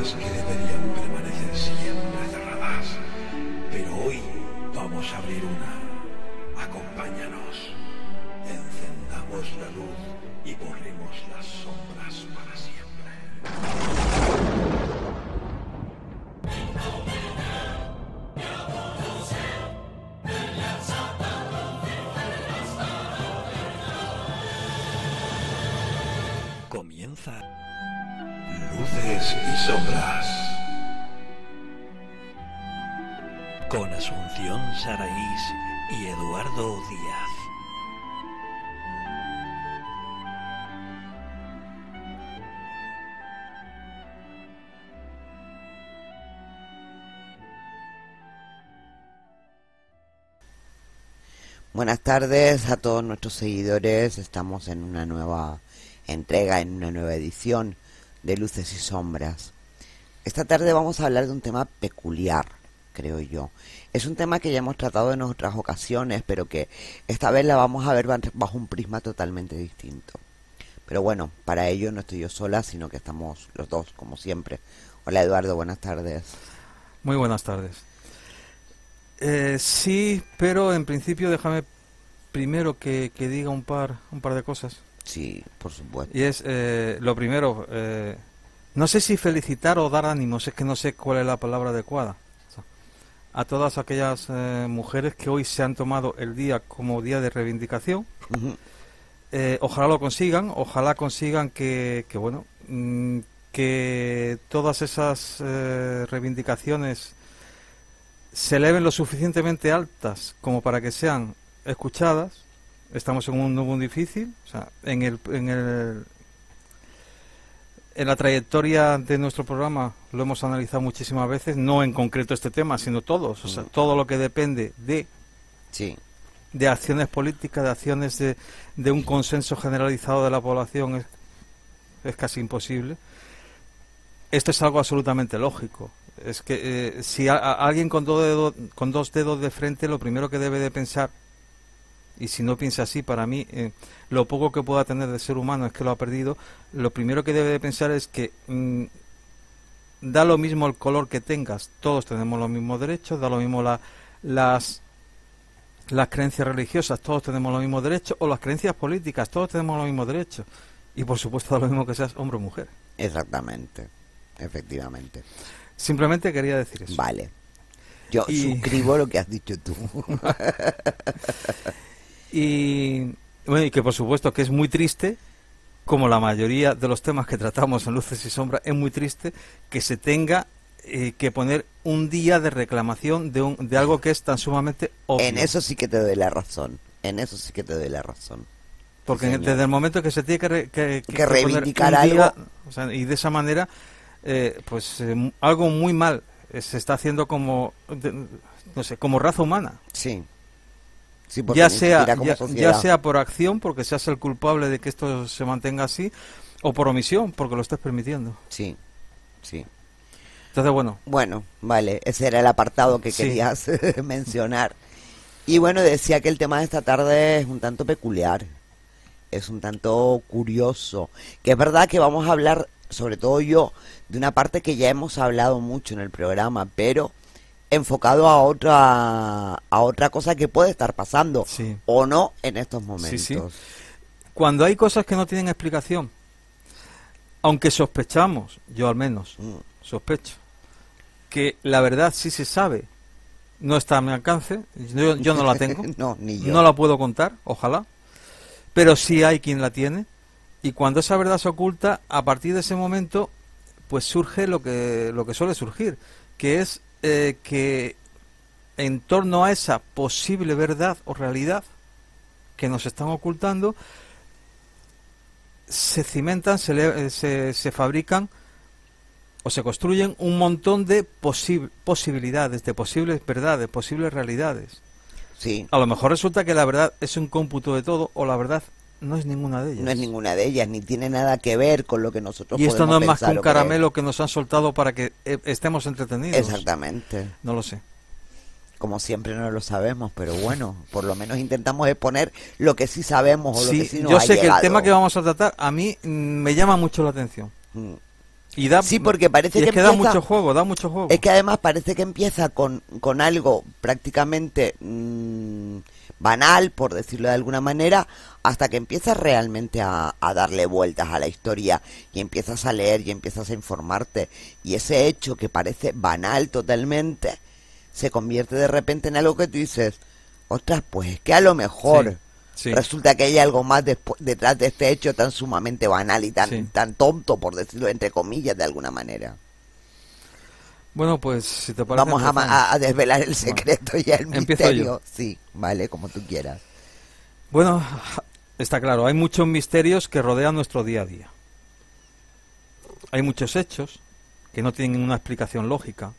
puertas que deberían permanecer siempre cerradas. Pero hoy vamos a abrir una. Acompáñanos. Encendamos la luz y borremos las sombras para siempre. Comienza Luces y Sombras con Asunción Saraís y Eduardo Díaz. Buenas tardes a todos nuestros seguidores. Estamos en una nueva entrega, en una nueva edición de Luces y Sombras. Esta tarde vamos a hablar de un tema peculiar, creo yo. Es un tema que ya hemos tratado en otras ocasiones, pero que esta vez la vamos a ver bajo un prisma totalmente distinto. Pero bueno, para ello no estoy yo sola, sino que estamos los dos, como siempre. Hola Eduardo, buenas tardes. Muy buenas tardes. Sí, pero en principio déjame primero que diga un par de cosas. Sí, por supuesto. Y es, lo primero, no sé si felicitar o dar ánimos, es que no sé cuál es la palabra adecuada. O sea, a todas aquellas mujeres que hoy se han tomado el día como día de reivindicación. Uh-huh. Ojalá lo consigan, ojalá consigan que bueno, que todas esas reivindicaciones se eleven lo suficientemente altas como para que sean escuchadas. Estamos en un mundo muy difícil, o sea, en la trayectoria de nuestro programa lo hemos analizado muchísimas veces, no en concreto este tema, sino todos, o sea, todo lo que depende de acciones políticas, de acciones de un consenso generalizado de la población es casi imposible. Esto es algo absolutamente lógico. Es que si alguien con dos dedos de frente, lo primero que debe de pensar, y si no piensa así, para mí, lo poco que pueda tener de ser humano es que lo ha perdido, lo primero que debe de pensar es que da lo mismo el color que tengas, todos tenemos los mismos derechos, da lo mismo las creencias religiosas, todos tenemos los mismos derechos, o las creencias políticas, todos tenemos los mismos derechos, y por supuesto da lo mismo que seas hombre o mujer. Exactamente, efectivamente. Simplemente quería decir eso. Vale. Yo suscribo lo que has dicho tú. Y bueno, y que por supuesto que es muy triste, como la mayoría de los temas que tratamos en Luces y Sombras, es muy triste que se tenga que poner un día de reclamación de algo que es tan sumamente obvio. En eso sí que te doy la razón. En eso sí que te doy la razón. Porque Señor, desde el momento que se tiene que reivindicar poner un día, algo, o sea, y de esa manera, algo muy mal se está haciendo como, no sé, como raza humana. Sí. Sí, ya sea por acción, porque seas el culpable de que esto se mantenga así, o por omisión, porque lo estás permitiendo. Sí, sí. Entonces, bueno. Bueno, vale, ese era el apartado que querías mencionar. Y bueno, decía que el tema de esta tarde es un tanto peculiar, es un tanto curioso, que es verdad que vamos a hablar, sobre todo yo, de una parte que ya hemos hablado mucho en el programa, pero enfocado a otra cosa que puede estar pasando o no en estos momentos. Sí. Cuando hay cosas que no tienen explicación, aunque sospechamos, yo al menos sospecho, que la verdad sí se sabe, no está a mi alcance, yo no la tengo, no, ni yo. No la puedo contar, ojalá, pero sí hay quien la tiene, y cuando esa verdad se oculta, a partir de ese momento, pues surge lo que suele surgir, que es que en torno a esa posible verdad o realidad que nos están ocultando, se cimentan, se fabrican o se construyen un montón de posibilidades, de posibles verdades, posibles realidades. Sí. A lo mejor resulta que la verdad es un cómputo de todo, o la verdad no es ninguna de ellas. No es ninguna de ellas, ni tiene nada que ver con lo que nosotros podemos pensar. Y esto no es más que un caramelo que nos han soltado para que estemos entretenidos. Exactamente. No lo sé. Como siempre no lo sabemos, pero bueno, por lo menos intentamos exponer lo que sí sabemos o lo que sí nos ha llegado. Yo sé que el tema que vamos a tratar a mí me llama mucho la atención. Y da, sí, porque parece y que es que empieza, da mucho juego. Es que además parece que empieza con algo prácticamente banal, por decirlo de alguna manera, hasta que empiezas realmente a darle vueltas a la historia y empiezas a leer y empiezas a informarte. Y ese hecho que parece banal totalmente, se convierte de repente en algo que tú dices, ostras, pues es que a lo mejor... Sí. Resulta que hay algo más detrás de este hecho tan sumamente banal y tan tonto, por decirlo entre comillas, de alguna manera. Bueno, pues si te parece... Vamos a desvelar el secreto y el misterio. Sí, vale, como tú quieras. Bueno, está claro, hay muchos misterios que rodean nuestro día a día. Hay muchos hechos que no tienen una explicación lógica,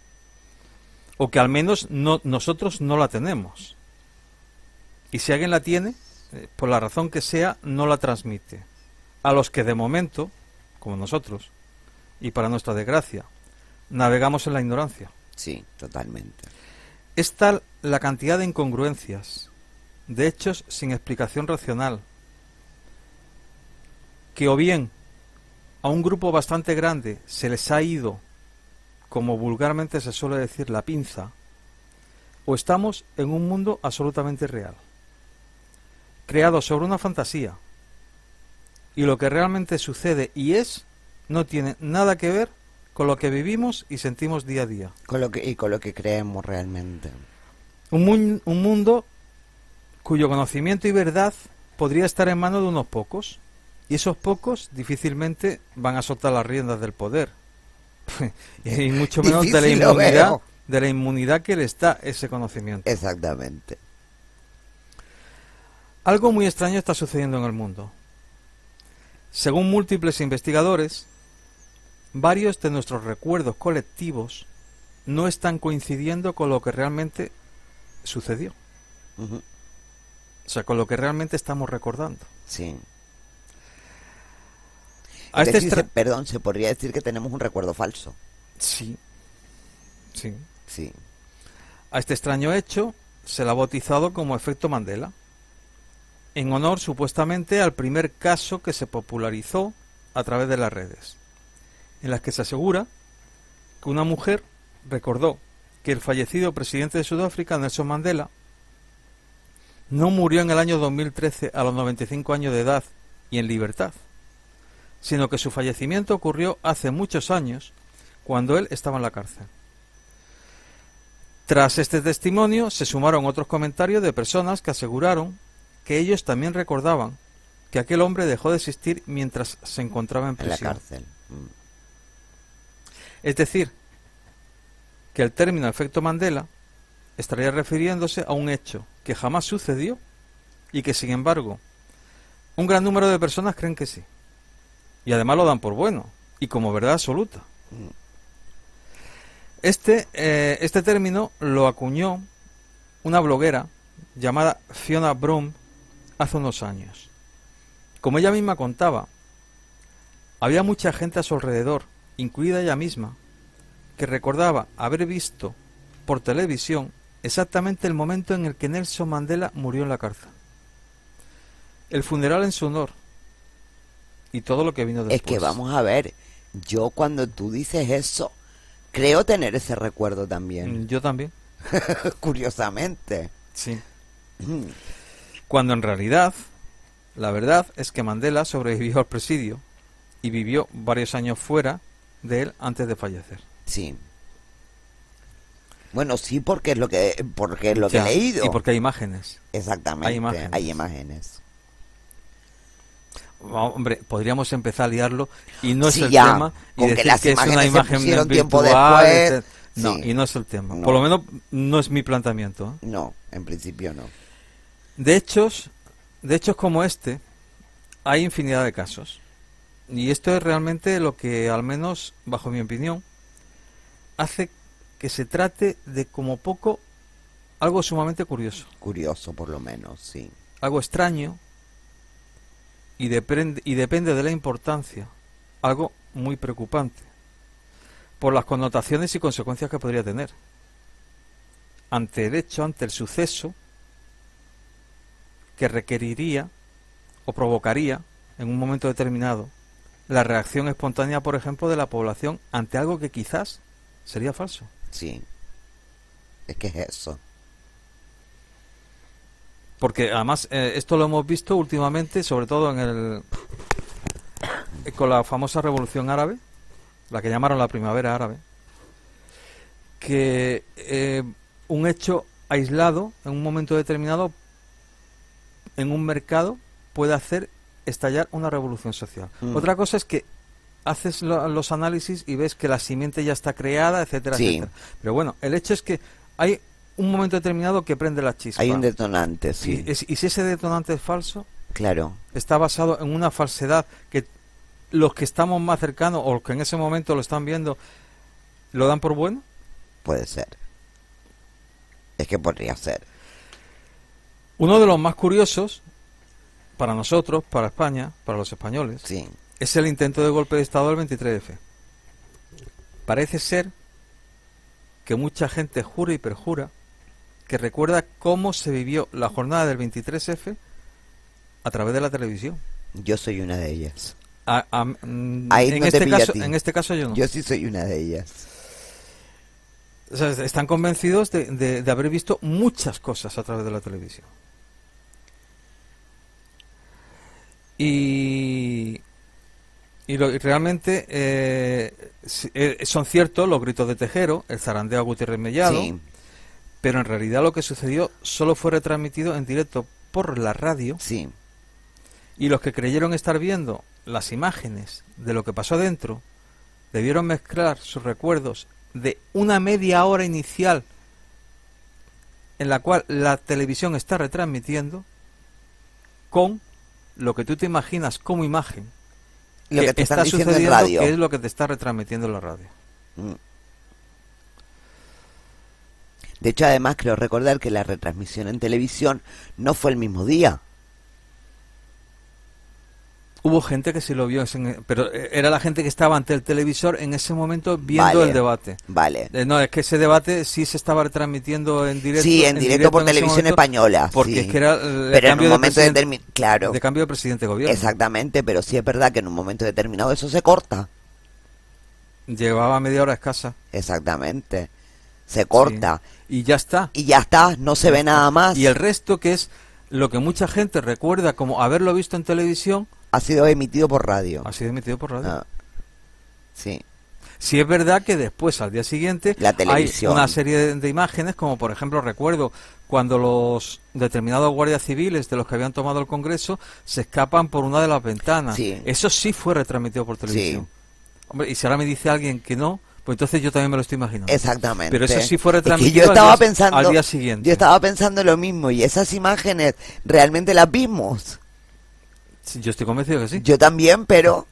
o que al menos nosotros no la tenemos. Y si alguien la tiene, por la razón que sea, no la transmite a los que de momento, como nosotros, y para nuestra desgracia, navegamos en la ignorancia. Sí, totalmente. Es tal la cantidad de incongruencias, de hechos sin explicación racional, que o bien a un grupo bastante grande se les ha ido, como vulgarmente se suele decir, la pinza, o estamos en un mundo absolutamente real, creado sobre una fantasía, y lo que realmente sucede y es no tiene nada que ver con lo que vivimos y sentimos día a día. Con lo que creemos realmente. Un mundo cuyo conocimiento y verdad podría estar en manos de unos pocos, y esos pocos difícilmente van a soltar las riendas del poder, y mucho menos de la inmunidad que les da ese conocimiento. Exactamente. Algo muy extraño está sucediendo en el mundo. Según múltiples investigadores, varios de nuestros recuerdos colectivos no están coincidiendo con lo que realmente sucedió. Uh-huh. O sea, con lo que estamos recordando. Sí. Perdón, se podría decir que tenemos un recuerdo falso. Sí. Sí. Sí. A este extraño hecho se le ha bautizado como efecto Mandela, en honor supuestamente al primer caso que se popularizó a través de las redes, en las que se asegura que una mujer recordó que el fallecido presidente de Sudáfrica, Nelson Mandela, no murió en el año 2013 a los 95 años de edad y en libertad, sino que su fallecimiento ocurrió hace muchos años, cuando él estaba en la cárcel. Tras este testimonio se sumaron otros comentarios de personas que aseguraron que ellos también recordaban que aquel hombre dejó de existir mientras se encontraba en prisión. En la cárcel. Es decir, que el término efecto Mandela estaría refiriéndose a un hecho que jamás sucedió y que, sin embargo, un gran número de personas creen que sí. Y además lo dan por bueno y como verdad absoluta. Este término lo acuñó una bloguera llamada Fiona Broom hace unos años. Como ella misma contaba, había mucha gente a su alrededor, incluida ella misma, que recordaba haber visto por televisión exactamente el momento en el que Nelson Mandela murió en la cárcel, el funeral en su honor y todo lo que vino después. Es que vamos a ver, yo cuando tú dices eso, creo tener ese recuerdo también. Yo también. Curiosamente. Sí. Cuando en realidad, la verdad es que Mandela sobrevivió al presidio y vivió varios años fuera de él antes de fallecer. Sí. Bueno, sí, porque es lo que he leído. Y porque hay imágenes. Exactamente, hay imágenes. Hombre, podríamos empezar a liarlo y no es el ya, tema y decir que es una imagen tiempo virtual, después. No, Sí. y no es el tema. No. Por lo menos no es mi planteamiento, ¿eh? No, en principio no. De hechos como este, hay infinidad de casos. Y esto es realmente lo que, al menos bajo mi opinión, hace que se trate de, como poco, algo sumamente curioso. Curioso, por lo menos, sí. Algo extraño y depende de la importancia, algo muy preocupante, por las connotaciones y consecuencias que podría tener. Ante el suceso que requeriría o provocaría en un momento determinado la reacción espontánea, por ejemplo, de la población ante algo que quizás sería falso. Sí, es que es eso. Porque además esto lo hemos visto últimamente, sobre todo con la famosa revolución árabe, la que llamaron la primavera árabe, que un hecho aislado en un momento determinado en un mercado puede hacer estallar una revolución social. Otra cosa es que haces los análisis y ves que la simiente ya está creada, etcétera, sí, etcétera. Pero bueno, el hecho es que hay un momento determinado que prende la chispa. Hay un detonante, sí. Y si ese detonante es falso, claro, está basado en una falsedad que los que estamos más cercanos o los que en ese momento lo están viendo lo dan por bueno. Puede ser. Es que podría ser. Uno de los más curiosos para nosotros, para España, para los españoles, sí, es el intento de golpe de Estado del 23F. Parece ser que mucha gente jura y perjura que recuerda cómo se vivió la jornada del 23F a través de la televisión. Yo soy una de ellas. Ahí en, no en este caso yo no. Yo sí soy una de ellas. O sea, están convencidos de haber visto muchas cosas a través de la televisión. Y realmente son ciertos los gritos de Tejero, el zarandeo a Gutiérrez Mellado, sí, pero en realidad lo que sucedió solo fue retransmitido en directo por la radio, sí, y los que creyeron estar viendo las imágenes de lo que pasó adentro debieron mezclar sus recuerdos de una media hora inicial en la cual la televisión está retransmitiendo con lo que tú te imaginas como imagen lo que te está sucediendo en radio, que es lo que te está retransmitiendo en la radio. De hecho, además creo recordar que la retransmisión en televisión no fue el mismo día. Hubo gente que sí lo vio, pero era la gente que estaba ante el televisor en ese momento viendo el debate. Vale. No, es que ese debate sí se estaba retransmitiendo en directo. Sí, en directo por televisión española. Porque sí, es que era pero en un momento determinado, claro, de cambio de presidente de gobierno. Exactamente, pero sí es verdad que en un momento determinado eso se corta. Llevaba media hora escasa. Exactamente. Se corta. Sí. Y ya está. Y ya está, no se ve nada más. Y el resto, que es lo que mucha gente recuerda como haberlo visto en televisión, ha sido emitido por radio. Ha sido emitido por radio. Ah, sí. Sí es verdad que después, al día siguiente, la televisión, hay una serie de imágenes, como por ejemplo recuerdo cuando los determinados guardias civiles de los que habían tomado el Congreso se escapan por una de las ventanas. Sí. Eso sí fue retransmitido por televisión. Sí. Hombre, y si ahora me dice alguien que no, pues entonces yo también me lo estoy imaginando. Exactamente. Pero eso sí fue retransmitido es que yo estaba pensando, al día siguiente. Yo estaba pensando lo mismo, y esas imágenes realmente las vimos. Sí, yo estoy convencido que sí. Yo también, pero...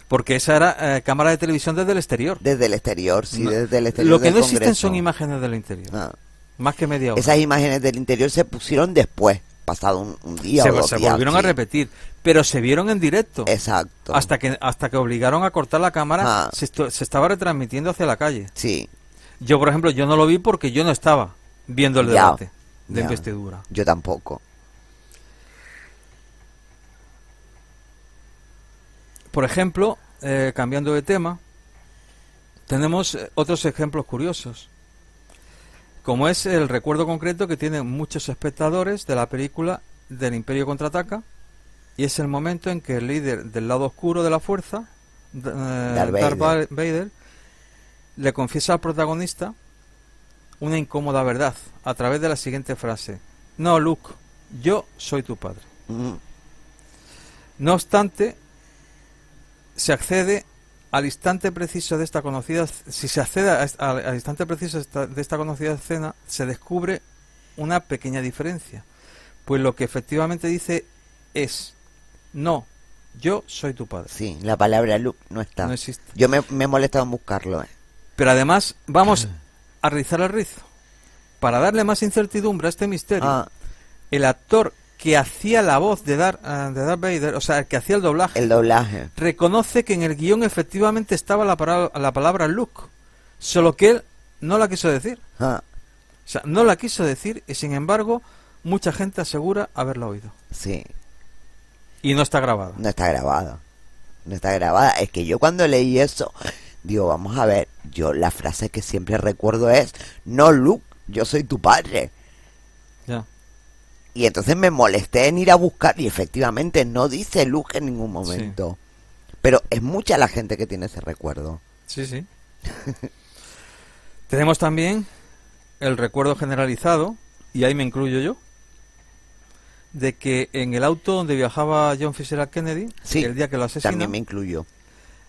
Porque esa era cámara de televisión desde el exterior. Desde el exterior, sí, no, desde el exterior. Lo que del no Congreso. existen son imágenes del interior. No. Más que media hora. Esas imágenes del interior se pusieron después, pasado un día o 2 días. Se volvieron a repetir, pero se vieron en directo. Exacto. Hasta que obligaron a cortar la cámara, se estaba retransmitiendo hacia la calle. Sí. Yo, por ejemplo, yo no lo vi porque yo no estaba viendo el debate de investidura. Yo tampoco. Por ejemplo, cambiando de tema, tenemos otros ejemplos curiosos, como es el recuerdo concreto que tienen muchos espectadores de la película del Imperio Contraataca, y es el momento en que el líder del lado oscuro de la fuerza, Darth Vader, le confiesa al protagonista una incómoda verdad a través de la siguiente frase: no, Luke, yo soy tu padre. No obstante, se accede al instante preciso de esta conocida, si se accede al instante preciso de esta conocida escena, se descubre una pequeña diferencia, pues lo que efectivamente dice es: no, yo soy tu padre. Sí, la palabra Luke no está. No existe. Yo me he molestado en buscarlo. Pero además vamos a rizar el rizo. Para darle más incertidumbre a este misterio, el actor que hacía la voz de Darth Vader, o sea, el que hacía el doblaje, reconoce que en el guión efectivamente estaba la palabra Luke, solo que él no la quiso decir. O sea, no la quiso decir, y sin embargo mucha gente asegura haberla oído. Sí. Y no está grabada. No está grabada. No está grabada. Es que yo cuando leí eso, digo, vamos a ver, yo la frase que siempre recuerdo es, no, Luke, yo soy tu padre. Ya. Y entonces me molesté en ir a buscar, y efectivamente no dice Luke en ningún momento. Sí. Pero es mucha la gente que tiene ese recuerdo. Sí, sí. Tenemos también el recuerdo generalizado, y ahí me incluyo yo, de que en el auto donde viajaba John F. Kennedy, sí, el día que lo asesinan, también me incluyo.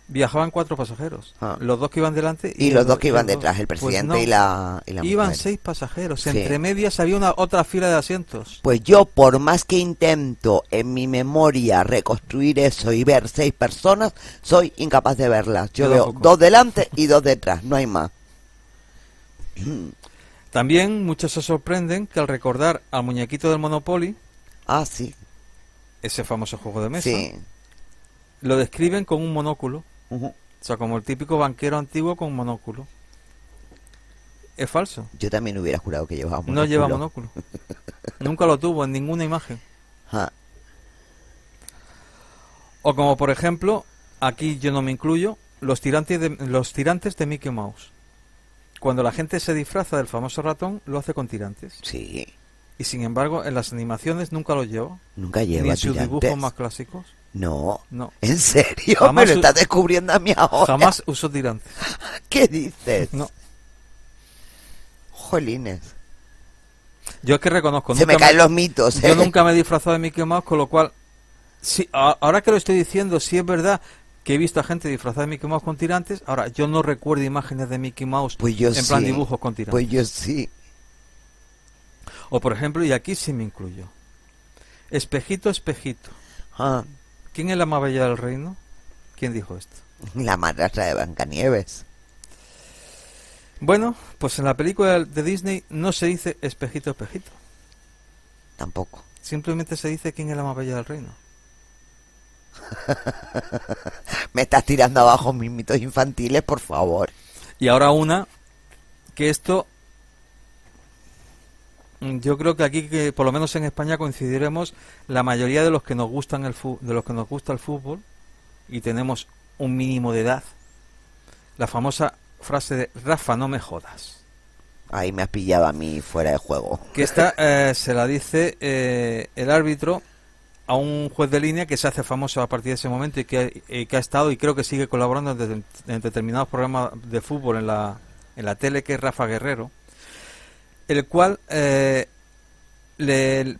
Viajaban 4 pasajeros, los 2 que iban delante y los 2 que iban detrás, el presidente pues no, y la iban mujer. 6 pasajeros, sí. Entre medias había otra fila de asientos. Pues yo, por más que intento en mi memoria reconstruir eso y ver 6 personas, soy incapaz de verlas. Yo veo 2 delante y 2 detrás, no hay más. También muchos se sorprenden que al recordar al muñequito del Monopoly, sí, ese famoso juego de mesa, sí, lo describen con un monóculo. O sea, como el típico banquero antiguo con monóculo. Es falso. Yo también hubiera jurado que llevaba monóculo. No lleva monóculo. Nunca lo tuvo en ninguna imagen. O como por ejemplo, aquí yo no me incluyo, los tirantes de Mickey Mouse. Cuando la gente se disfraza del famoso ratón, lo hace con tirantes. Sí. Y sin embargo, en las animaciones nunca lo lleva. Nunca lleva ni en sus dibujos más clásicos. No. No. ¿En serio? Jamás me lo estás descubriendo a mí ahora. Jamás usó tirantes. ¿Qué dices? No. Jolines. Yo es que reconozco. Se me caen los mitos. Yo nunca me he disfrazado de Mickey Mouse, con lo cual, sí, ahora que lo estoy diciendo, sí es verdad que he visto a gente disfrazada de Mickey Mouse con tirantes. Ahora, yo no recuerdo imágenes de Mickey Mouse en plan dibujos con tirantes. Pues yo sí. O por ejemplo, y aquí sí me incluyo, espejito, espejito. ¿Quién es la más bella del reino? ¿Quién dijo esto? La madrastra de Blancanieves. Bueno, pues en la película de Disney no se dice espejito, espejito. Tampoco. Simplemente se dice quién es la más bella del reino. Me estás tirando abajo mis mitos infantiles, por favor. Y ahora una, que esto, yo creo que aquí, que por lo menos en España coincidiremos la mayoría de los que nos gustan de los que nos gusta el fútbol y tenemos un mínimo de edad. La famosa frase de Rafa, no me jodas. Ahí me has pillado a mí fuera de juego. Que esta se la dice el árbitro a un juez de línea que se hace famoso a partir de ese momento y que ha estado y creo que sigue colaborando en determinados programas de fútbol en la tele, que es Rafa Guerrero, el cual le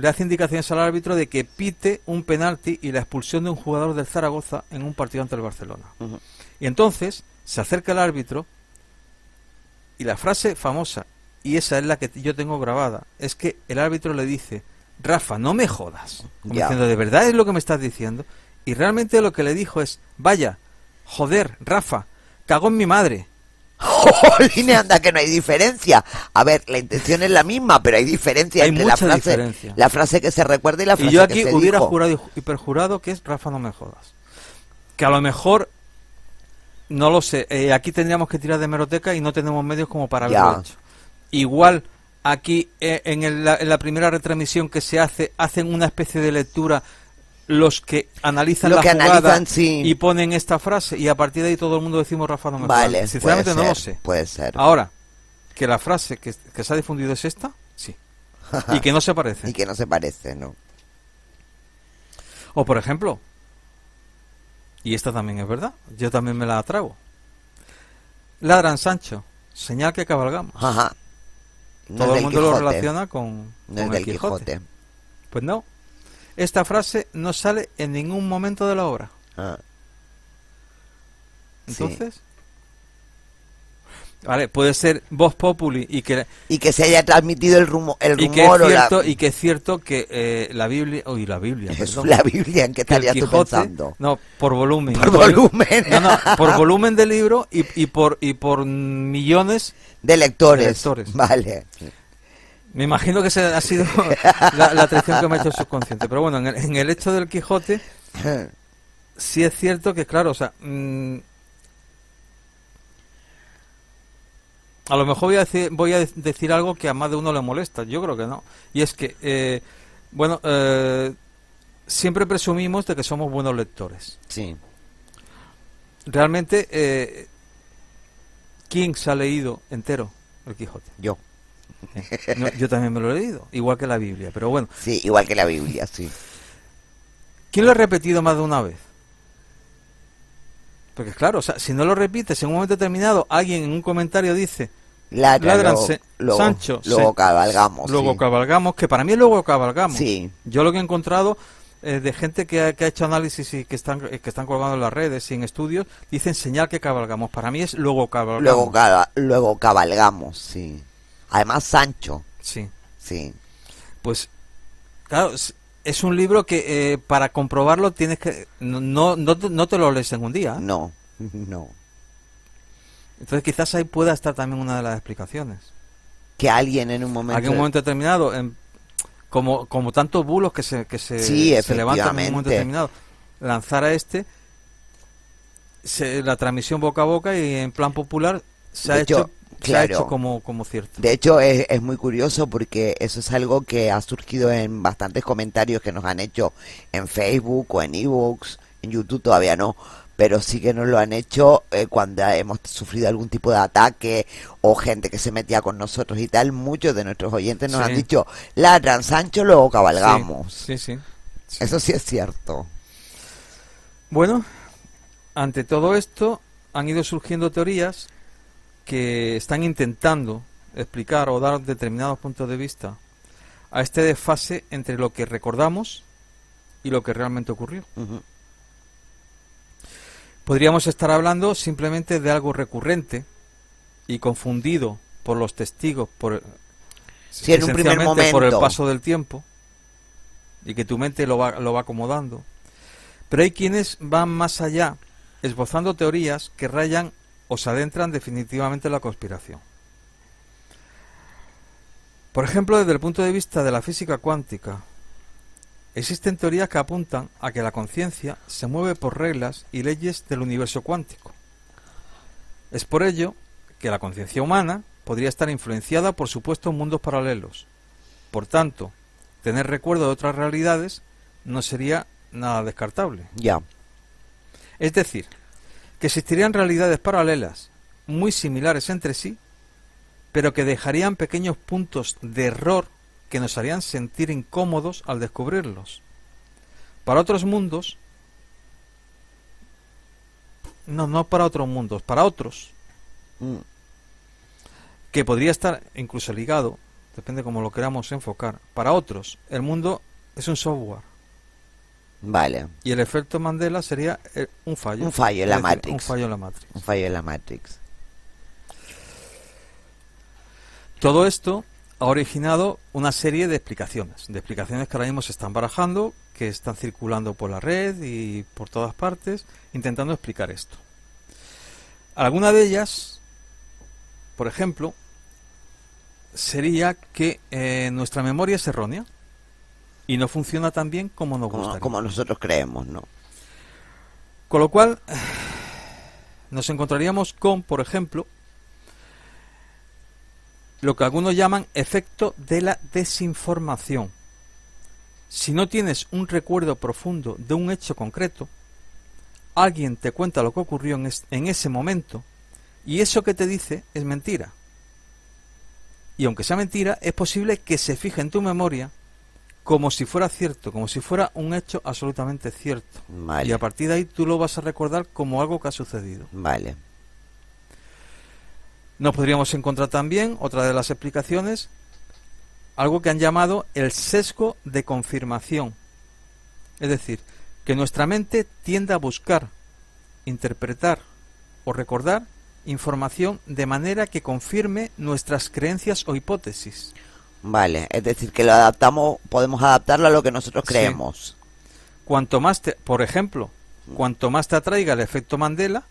hace indicaciones al árbitro de que pite un penalti y la expulsión de un jugador del Zaragoza en un partido ante el Barcelona. Y entonces se acerca el árbitro y la frase famosa, y esa es la que yo tengo grabada, es que el árbitro le dice: Rafa, no me jodas. Como diciendo, ¿de verdad es lo que me estás diciendo? Y realmente lo que le dijo es: vaya, joder, Rafa, cago en mi madre. Jolines, anda que no hay diferencia. A ver, la intención es la misma, pero hay diferencia entre la frase que se recuerda y la frase que se dijo. Y yo aquí hubiera jurado y perjurado que es Rafa, no me jodas. Que a lo mejor, no lo sé, aquí tendríamos que tirar de hemeroteca y no tenemos medios como para haberlo hecho. Igual aquí en la primera retransmisión que se hacen una especie de lectura los que analizan la jugada y ponen esta frase y a partir de ahí todo el mundo decimos Rafa no me jodas. Sinceramente no lo sé. Puede ser. Ahora, que la frase que se ha difundido es esta, sí. Y que no se parece. Y que no se parece, ¿no? O por ejemplo, y esta también es verdad, yo también me la trago. Ladran Sancho, señal que cabalgamos. Ajá. No todo el mundo lo relaciona con el Quijote. Pues no. Esta frase no sale en ningún momento de la obra. Entonces, vale, puede ser vox populi y que se haya transmitido el rumor y que es cierto que la Biblia, perdón, la Biblia, ¿en qué estarías tú pensando? No, por volumen. Por volumen. No, por volumen de libro y por millones de lectores. Vale. Me imagino que esa ha sido la traición que me ha hecho el subconsciente. Pero bueno, en el hecho del Quijote, sí es cierto que, claro, o sea, a lo mejor voy a decir algo que a más de uno le molesta. Yo creo que no. Y es que, siempre presumimos de que somos buenos lectores. Sí. Realmente, ¿quién se ha leído entero el Quijote? Yo. No, yo también me lo he leído, igual que la Biblia, pero bueno. Sí, igual que la Biblia, sí. ¿Quién lo ha repetido más de una vez? Porque claro, o sea, si no lo repites en un momento determinado, alguien en un comentario dice, ladran Sancho, luego cabalgamos. Luego sí. cabalgamos, que para mí es luego cabalgamos. Sí. Yo lo que he encontrado de gente que ha hecho análisis y que están colgando en las redes y en estudios, dicen señal que cabalgamos. Para mí es luego cabalgamos. Luego cabalgamos, sí. Además Sancho. Sí. Sí. Pues, claro, es un libro que para comprobarlo tienes que... No te lo lees en un día. No. Entonces quizás ahí pueda estar también una de las explicaciones. Que alguien en un momento determinado, como tantos bulos que se levantan en un momento determinado, lanzara la transmisión boca a boca y en plan popular se ha hecho como cierto. De hecho es muy curioso porque eso es algo que ha surgido en bastantes comentarios que nos han hecho en Facebook o en ebooks, en YouTube todavía no, pero sí que nos lo han hecho cuando hemos sufrido algún tipo de ataque o gente que se metía con nosotros y tal. Muchos de nuestros oyentes nos han dicho, ladran Sancho, luego cabalgamos. Sí. Eso sí es cierto. Bueno, ante todo esto han ido surgiendo teorías que están intentando explicar o dar determinados puntos de vista a este desfase entre lo que recordamos y lo que realmente ocurrió. Uh-huh. Podríamos estar hablando simplemente de algo recurrente y confundido por los testigos, en un primer momento, por el paso del tiempo, y que tu mente lo va acomodando. Pero hay quienes van más allá, esbozando teorías que rayan o se adentran definitivamente en la conspiración. Por ejemplo, desde el punto de vista de la física cuántica, existen teorías que apuntan a que la conciencia se mueve por reglas y leyes del universo cuántico. Es por ello que la conciencia humana podría estar influenciada por supuestos mundos paralelos. Por tanto, tener recuerdo de otras realidades no sería nada descartable. Ya. Es decir, que existirían realidades paralelas muy similares entre sí, pero que dejarían pequeños puntos de error que nos harían sentir incómodos al descubrirlos. Para otros mundos, no para otros mundos, para otros, que podría estar incluso ligado, depende cómo lo queramos enfocar, para otros, el mundo es un software. Vale. Y el efecto Mandela sería un fallo. Un fallo en la Matrix. Un fallo en la Matrix. Un fallo en la Matrix. Todo esto ha originado una serie de explicaciones que ahora mismo se están barajando, que están circulando por la red y por todas partes, intentando explicar esto. Alguna de ellas, por ejemplo, sería que nuestra memoria es errónea y no funciona tan bien como nos gustaría. Como nosotros creemos, ¿no? Con lo cual, nos encontraríamos con, por ejemplo, lo que algunos llaman efecto de la desinformación. Si no tienes un recuerdo profundo de un hecho concreto, alguien te cuenta lo que ocurrió en ese momento y eso que te dice es mentira. Y aunque sea mentira, es posible que se fije en tu memoria como si fuera cierto, como si fuera un hecho absolutamente cierto. Vale. Y a partir de ahí tú lo vas a recordar como algo que ha sucedido. Vale. Nos podríamos encontrar también, otra de las explicaciones, algo que han llamado el sesgo de confirmación. Es decir, que nuestra mente tiende a buscar, interpretar o recordar información de manera que confirme nuestras creencias o hipótesis. Vale, es decir, que lo adaptamos, podemos adaptarlo a lo que nosotros creemos. Sí. Cuanto más por ejemplo, cuanto más te atraiga el efecto Mandela,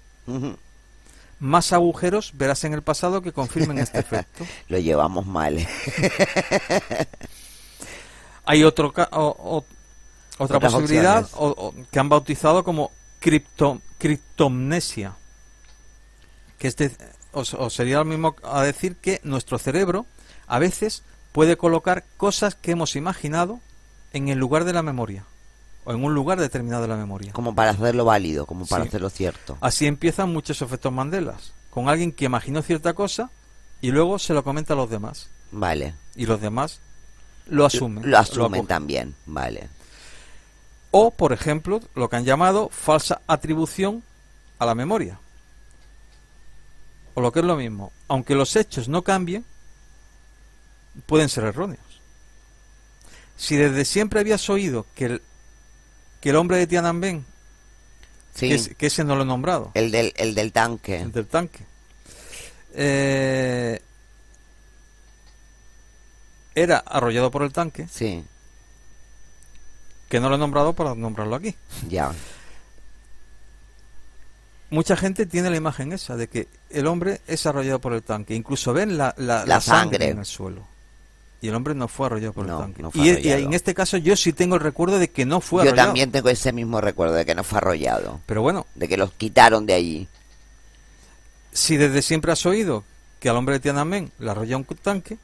más agujeros verás en el pasado que confirmen este efecto. Lo llevamos mal. Hay otra posibilidad que han bautizado como criptomnesia, que sería lo mismo a decir que nuestro cerebro a veces puede colocar cosas que hemos imaginado en el lugar de la memoria. o en un lugar determinado de la memoria. Como para hacerlo válido, como para Sí. hacerlo cierto. Así empiezan muchos efectos Mandelas, con alguien que imaginó cierta cosa y luego se lo comenta a los demás. Vale. Y los demás lo asumen. Lo asumen acogen. también, vale. O, por ejemplo, lo que han llamado falsa atribución a la memoria. O lo que es lo mismo, aunque los hechos no cambien, pueden ser erróneos. Si desde siempre habías oído que el hombre de Tiananmen, Sí, que ese no lo he nombrado, el del tanque. el del tanque, era arrollado por el tanque, Sí, que no lo he nombrado para nombrarlo aquí. ya. Mucha gente tiene la imagen esa de que el hombre es arrollado por el tanque. Incluso ven la sangre en el suelo. Y el hombre no fue arrollado por el tanque. No fue Y arrollado. en este caso yo sí tengo el recuerdo de que no fue Yo arrollado. también tengo ese mismo recuerdo de que no fue arrollado. Pero bueno, De que los quitaron de allí. si desde siempre has oído que al hombre de Tiananmen le arrolla un tanque,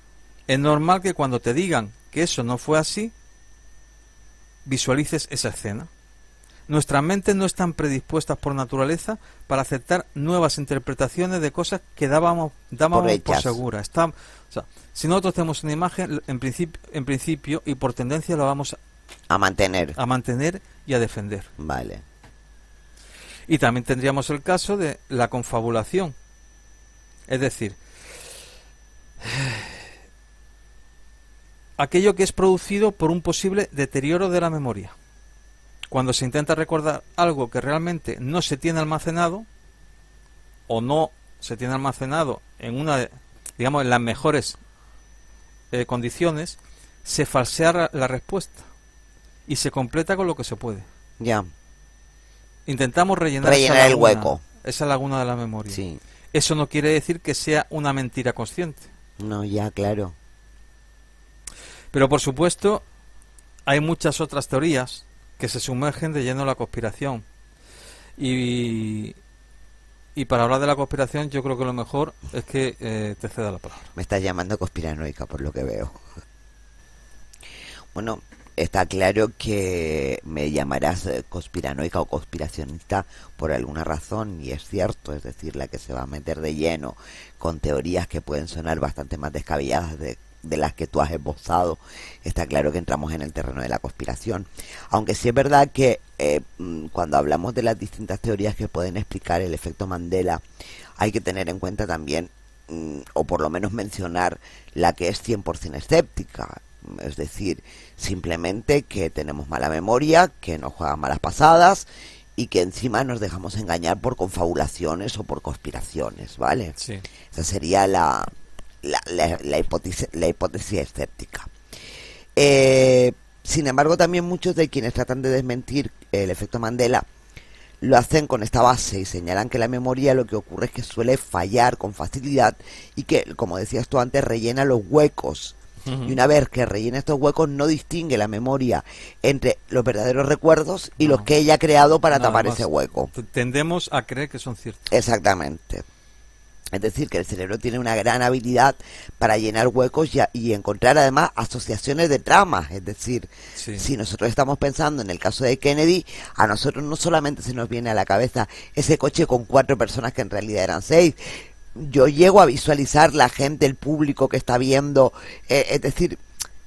es normal que cuando te digan que eso no fue así, visualices esa escena. Nuestras mentes no están predispuestas por naturaleza para aceptar nuevas interpretaciones de cosas que dábamos por hechas. seguras. O sea, si nosotros tenemos una imagen, en principio y por tendencia la vamos A mantener. a mantener y a defender. Vale. Y también tendríamos el caso de la confabulación. Es decir, aquello que es producido por un posible deterioro de la memoria. Cuando se intenta recordar algo que realmente no se tiene almacenado, o no se tiene almacenado en digamos, en las mejores condiciones, se falsea la respuesta y se completa con lo que se puede. Ya. Intentamos rellenar el hueco. esa laguna de la memoria. Sí. Eso no quiere decir que sea una mentira consciente. No, ya, claro. Pero por supuesto, hay muchas otras teorías que se sumergen de lleno en la conspiración. Y para hablar de la conspiración, yo creo que lo mejor es que te ceda la palabra. Me estás llamando conspiranoica por lo que veo. Bueno, está claro que me llamarás conspiranoica o conspiracionista por alguna razón, y es cierto, es decir, la que se va a meter de lleno con teorías que pueden sonar bastante más descabelladas de las que tú has esbozado. Está claro que entramos en el terreno de la conspiración, aunque sí es verdad que cuando hablamos de las distintas teorías que pueden explicar el efecto Mandela, hay que tener en cuenta también, o por lo menos mencionar, la que es 100% escéptica. Es decir, simplemente que tenemos mala memoria, que nos juegan malas pasadas y que encima nos dejamos engañar por confabulaciones o por conspiraciones, ¿vale? Sí. Esa sería la hipótesis escéptica. Sin embargo, también muchos de quienes tratan de desmentir el efecto Mandela lo hacen con esta base y señalan que la memoria lo que ocurre es que suele fallar con facilidad y que, como decías tú antes, rellena los huecos. Y una vez que rellena estos huecos, no distingue la memoria entre los verdaderos recuerdos y los que ella ha creado para tapar ese hueco. Tendemos a creer que son ciertos. Exactamente. Es decir, que el cerebro tiene una gran habilidad para llenar huecos y encontrar además asociaciones de tramas. Es decir, Sí. si nosotros estamos pensando en el caso de Kennedy, a nosotros no solamente se nos viene a la cabeza ese coche con 4 personas que en realidad eran 6. Yo llego a visualizar la gente, el público que está viendo, es decir,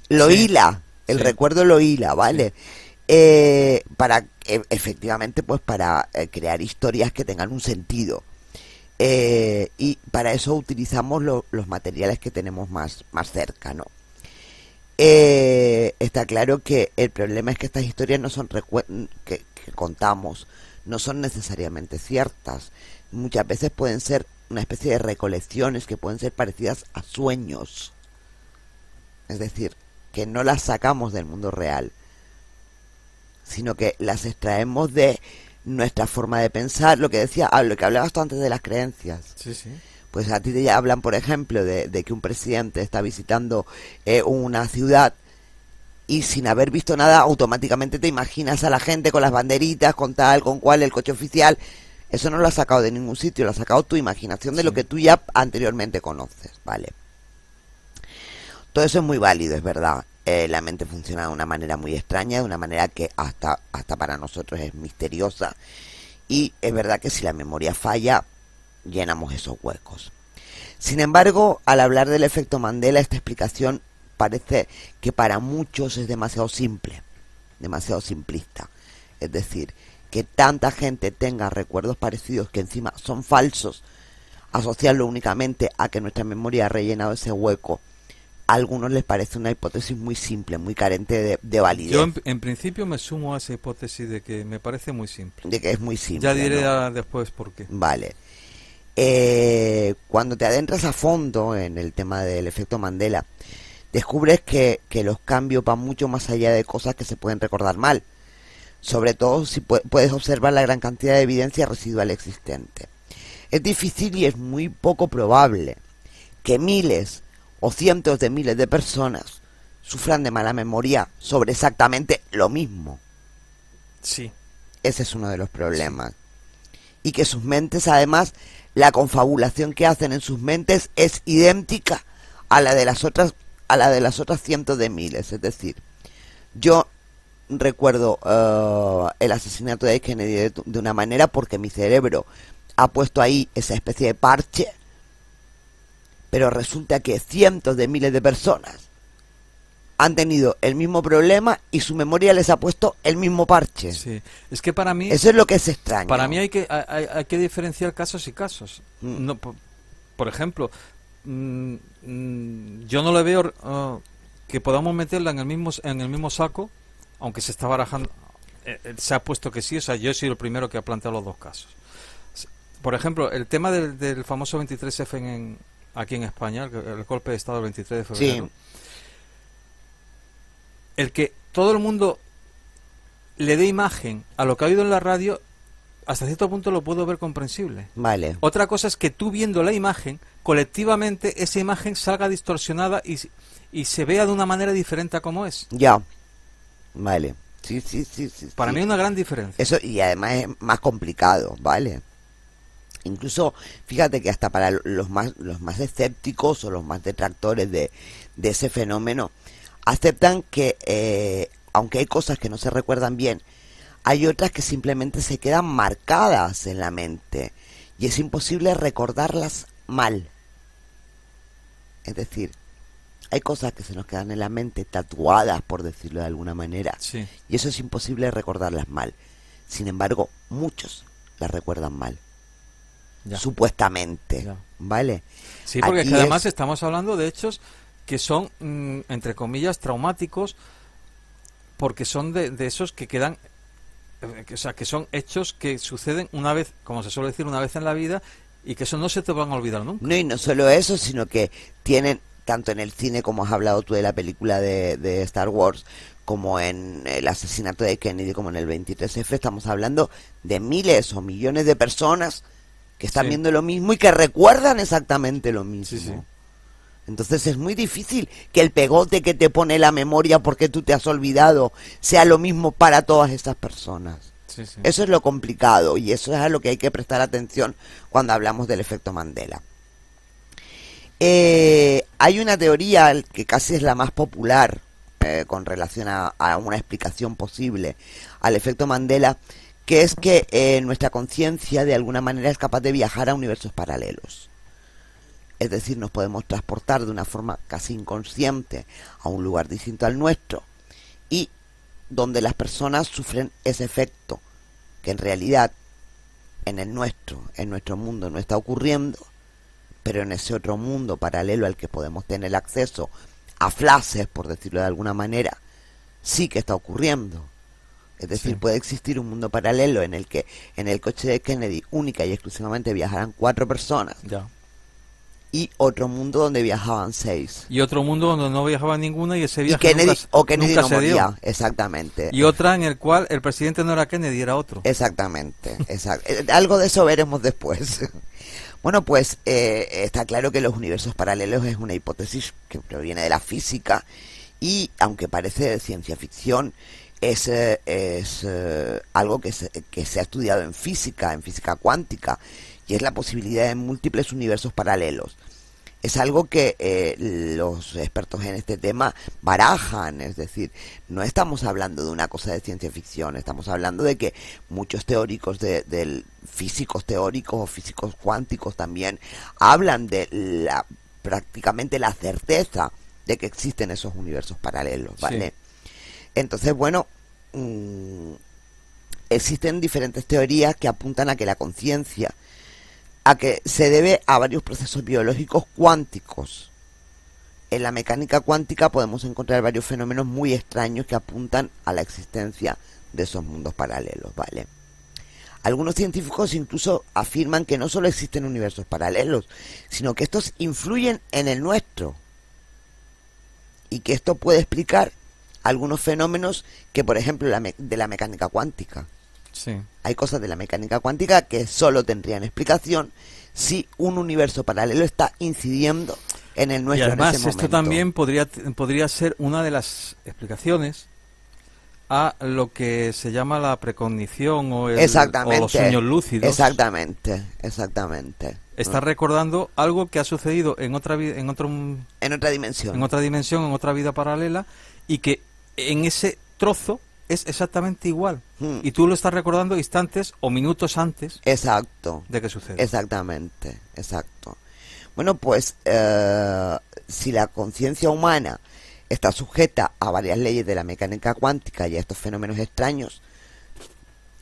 lo Sí. hila, el Sí. recuerdo lo hila, ¿vale? Para, efectivamente, pues para crear historias que tengan un sentido. Y para eso utilizamos los materiales que tenemos más cerca, ¿no? Está claro que el problema es que estas historias no son que contamos, no son necesariamente ciertas. Muchas veces pueden ser una especie de recolecciones que pueden ser parecidas a sueños. Es decir, que no las sacamos del mundo real, sino que las extraemos de nuestra forma de pensar, lo que hablabas tú antes de las creencias. Sí, sí. Pues a ti te hablan, por ejemplo, de que un presidente está visitando una ciudad y sin haber visto nada, automáticamente te imaginas a la gente con las banderitas, con tal, con cual, el coche oficial. Eso no lo has sacado de ningún sitio, lo has sacado tu imaginación de lo que tú ya anteriormente conoces, ¿vale? Todo eso es muy válido, es verdad. La mente funciona de una manera muy extraña, de una manera que hasta para nosotros es misteriosa. Y es verdad que si la memoria falla, llenamos esos huecos. Sin embargo, al hablar del efecto Mandela, esta explicación parece que para muchos es demasiado simple, demasiado simplista. Es decir, que tanta gente tenga recuerdos parecidos que encima son falsos, asociarlo únicamente a que nuestra memoria ha rellenado ese hueco, a algunos les parece una hipótesis muy simple, muy carente de validez. Yo en principio me sumo a esa hipótesis de que me parece muy simple. De que es muy simple. Ya diré, ¿no?, después por qué. Vale. Cuando te adentras a fondo en el tema del efecto Mandela, descubres que los cambios van mucho más allá de cosas que se pueden recordar mal. Sobre todo si puedes observar la gran cantidad de evidencia residual existente. Es difícil y es muy poco probable que miles o cientos de miles de personas sufran de mala memoria sobre exactamente lo mismo. Sí. Ese es uno de los problemas. Y que sus mentes, además, la confabulación que hacen en sus mentes es idéntica a la de las otras cientos de miles. Es decir, yo recuerdo el asesinato de Kennedy de una manera porque mi cerebro ha puesto ahí esa especie de parche, pero resulta que cientos de miles de personas han tenido el mismo problema y su memoria les ha puesto el mismo parche. Sí, es que para mí... Eso es lo que es extraño. Para mí hay que diferenciar casos y casos. No, por ejemplo, yo no le veo que podamos meterla en el mismo saco, aunque se está barajando, se ha puesto que sí. O sea, yo he sido el primero que ha planteado los dos casos. Por ejemplo, el tema del famoso 23F aquí en España, el golpe de Estado del 23 de febrero. Sí. El que todo el mundo le dé imagen a lo que ha oído en la radio, hasta cierto punto lo puedo ver comprensible. Vale. Otra cosa es que tú, viendo la imagen, colectivamente esa imagen salga distorsionada y se vea de una manera diferente a como es. Ya. Vale. Sí. Para mí hay una gran diferencia. Eso, y además es más complicado, ¿vale? Incluso, fíjate que hasta para los más escépticos o los más detractores de ese fenómeno, aceptan que, aunque hay cosas que no se recuerdan bien, hay otras que simplemente se quedan marcadas en la mente y es imposible recordarlas mal. Es decir, hay cosas que se nos quedan en la mente tatuadas, por decirlo de alguna manera, sí, y eso es imposible recordarlas mal. Sin embargo, muchos las recuerdan mal. Ya. Supuestamente, ya. ¿Vale? Sí, porque es que además estamos hablando de hechos que son, entre comillas, traumáticos, porque son de esos que quedan, o sea, que son hechos que suceden una vez, como se suele decir, una vez en la vida, y que eso no se te van a olvidar nunca. No, y no solo eso, sino que tienen, tanto en el cine, como has hablado tú de la película de Star Wars, como en el asesinato de Kennedy, como en el 23F, estamos hablando de miles o millones de personas que están viendo lo mismo y que recuerdan exactamente lo mismo. Sí. Entonces es muy difícil que el pegote que te pone la memoria porque tú te has olvidado sea lo mismo para todas estas personas. Sí. Eso es lo complicado y eso es a lo que hay que prestar atención cuando hablamos del efecto Mandela. Hay una teoría que casi es la más popular con relación a una explicación posible al efecto Mandela, que es que nuestra conciencia de alguna manera es capaz de viajar a universos paralelos. Es decir, nos podemos transportar de una forma casi inconsciente a un lugar distinto al nuestro y donde las personas sufren ese efecto que en realidad en nuestro mundo no está ocurriendo, pero en ese otro mundo paralelo al que podemos tener acceso a flashes, por decirlo de alguna manera, sí que está ocurriendo. Es decir, puede existir un mundo paralelo en el que en el coche de Kennedy única y exclusivamente viajarán 4 personas. Ya. Y otro mundo donde viajaban 6. Y otro mundo donde no viajaba ninguna y ese viaje Kennedy nunca no se moría. dio. Exactamente. Y otra en el cual el presidente no era Kennedy, era otro. Exactamente. Algo de eso veremos después. Bueno, pues está claro que los universos paralelos es una hipótesis que proviene de la física y, aunque parece de ciencia ficción, es algo que se ha estudiado en física cuántica, y es la posibilidad de múltiples universos paralelos. es algo que los expertos en este tema barajan, es decir, no estamos hablando de una cosa de ciencia ficción, estamos hablando de que muchos teóricos físicos teóricos o físicos cuánticos también hablan de prácticamente la certeza de que existen esos universos paralelos, ¿vale? Sí. Entonces, bueno, existen diferentes teorías que apuntan a que la conciencia se debe a varios procesos biológicos cuánticos. En la mecánica cuántica podemos encontrar varios fenómenos muy extraños que apuntan a la existencia de esos mundos paralelos, ¿vale? Algunos científicos incluso afirman que no solo existen universos paralelos, sino que estos influyen en el nuestro. Y que esto puede explicar algunos fenómenos que, por ejemplo, de la mecánica cuántica. Sí. Hay cosas de la mecánica cuántica que solo tendrían explicación si un universo paralelo está incidiendo en el nuestro. Y además en ese momento. Esto también podría ser una de las explicaciones a lo que se llama la precognición o los sueños lúcidos. Exactamente. Está recordando algo que ha sucedido en otra dimensión, en otra vida paralela, y que en ese trozo es exactamente igual. Y tú lo estás recordando instantes o minutos antes. Exacto. De que sucede. Exactamente. Bueno, pues si la conciencia humana está sujeta a varias leyes de la mecánica cuántica y a estos fenómenos extraños,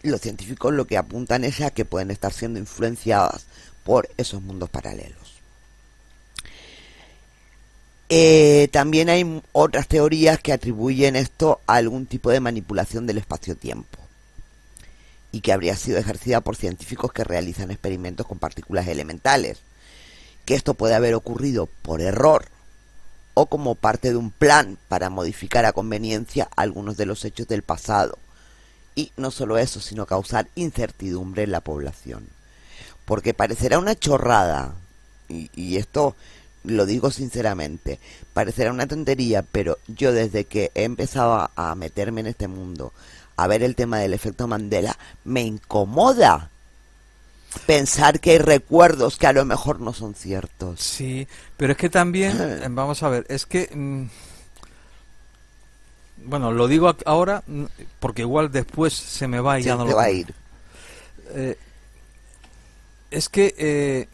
los científicos lo que apuntan es a que pueden estar siendo influenciadas por esos mundos paralelos. También hay otras teorías que atribuyen esto a algún tipo de manipulación del espacio-tiempo y que habría sido ejercida por científicos que realizan experimentos con partículas elementales, que esto puede haber ocurrido por error o como parte de un plan para modificar a conveniencia algunos de los hechos del pasado, y no solo eso, sino causar incertidumbre en la población. Porque parecerá una chorrada, y esto lo digo sinceramente, parecerá una tontería, pero yo desde que he empezado a meterme en este mundo, a ver el tema del efecto Mandela, me incomoda pensar que hay recuerdos que a lo mejor no son ciertos. Sí, pero es que también, vamos a ver, es que, bueno, lo digo ahora porque igual después se me va y ya no lo... va a ir. Es que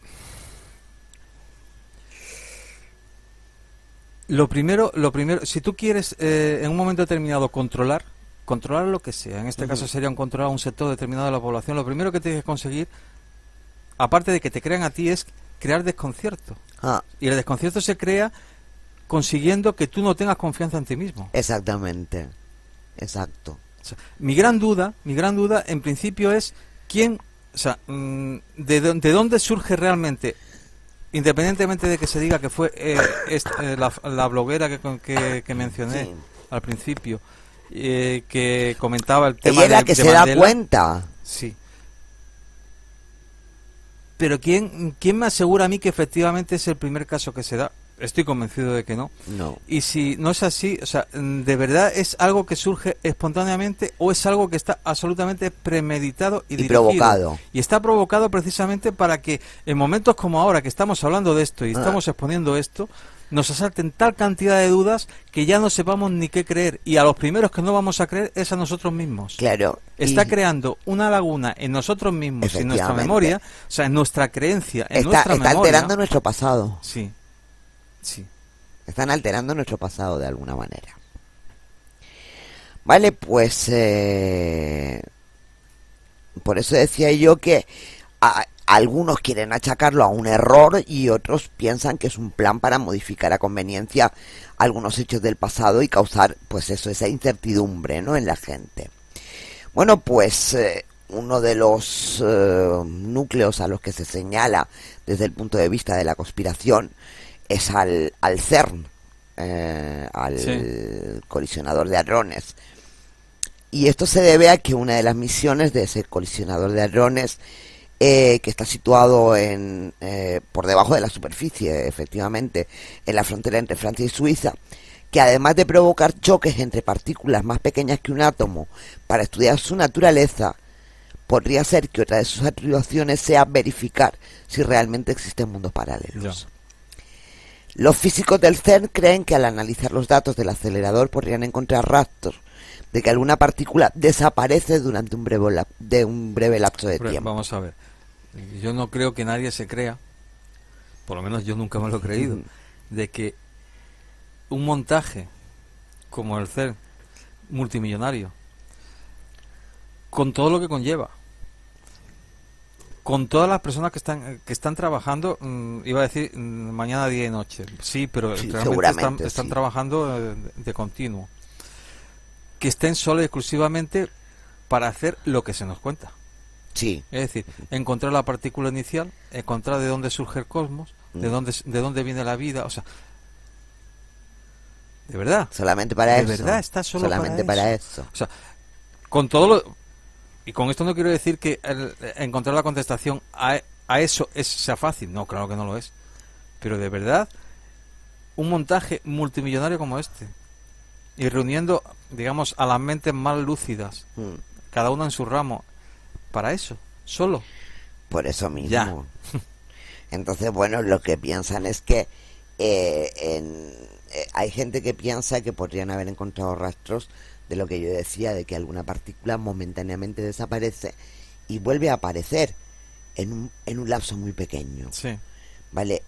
lo primero, si tú quieres en un momento determinado controlar lo que sea, en este caso sería controlar un sector determinado de la población, lo primero que tienes que conseguir, aparte de que te crean a ti, es crear desconcierto. Y el desconcierto se crea consiguiendo que tú no tengas confianza en ti mismo. Exactamente. Exacto. O sea, mi gran duda en principio es quién, o sea, de dónde surge realmente, independientemente de que se diga que fue la bloguera que mencioné sí. al principio, que comentaba el tema ella es la que se Mandela. Da cuenta. Sí. Pero ¿quién me asegura a mí que efectivamente es el primer caso que se da? Estoy convencido de que no. No. Y si no es así, o sea, ¿de verdad es algo que surge espontáneamente o es algo que está absolutamente premeditado y dirigido? Provocado. Y está provocado precisamente para que en momentos como ahora que estamos hablando de esto y estamos exponiendo esto, nos asalten tal cantidad de dudas que ya no sepamos ni qué creer, y a los primeros que no vamos a creer es a nosotros mismos. Claro. Está creando una laguna en nosotros mismos, en nuestra memoria, o sea, en nuestra creencia, en nuestra memoria. Está alterando nuestro pasado. Sí. Están alterando nuestro pasado de alguna manera. Vale, pues por eso decía yo que algunos quieren achacarlo a un error y otros piensan que es un plan para modificar a conveniencia algunos hechos del pasado y causar, pues eso, esa incertidumbre, ¿no?, en la gente. Bueno, pues uno de los núcleos a los que se señala desde el punto de vista de la conspiración es al CERN, al colisionador de hadrones. Y esto se debe a que una de las misiones de ese colisionador de hadrones, que está situado por debajo de la superficie, efectivamente, en la frontera entre Francia y Suiza, que además de provocar choques entre partículas más pequeñas que un átomo para estudiar su naturaleza, podría ser que otra de sus atribuciones sea verificar si realmente existen mundos paralelos. Los físicos del CERN creen que al analizar los datos del acelerador podrían encontrar rastros de que alguna partícula desaparece durante un breve lapso de tiempo. Vamos a ver, yo no creo que nadie se crea, por lo menos yo nunca me lo he creído, de que un montaje como el CERN multimillonario, con todo lo que conlleva, con todas las personas que están trabajando, iba a decir mañana, día y noche, sí, pero realmente están trabajando de continuo, que estén solo y exclusivamente para hacer lo que se nos cuenta. Sí. Es decir, encontrar la partícula inicial, encontrar de dónde surge el cosmos, de dónde viene la vida, o sea, de verdad. Solamente para eso. De verdad, está solamente para eso. O sea, con todo lo... Y con esto no quiero decir que encontrar la contestación a eso sea fácil. No, claro que no lo es. Pero de verdad, un montaje multimillonario como este, y reuniendo, digamos, a las mentes más lúcidas, cada una en su ramo, para eso, solo. Por eso mismo. Ya. Entonces, bueno, lo que piensan es que hay gente que piensa que podrían haber encontrado rastros de lo que yo decía, de que alguna partícula momentáneamente desaparece y vuelve a aparecer en un lapso muy pequeño. Sí. ¿Vale?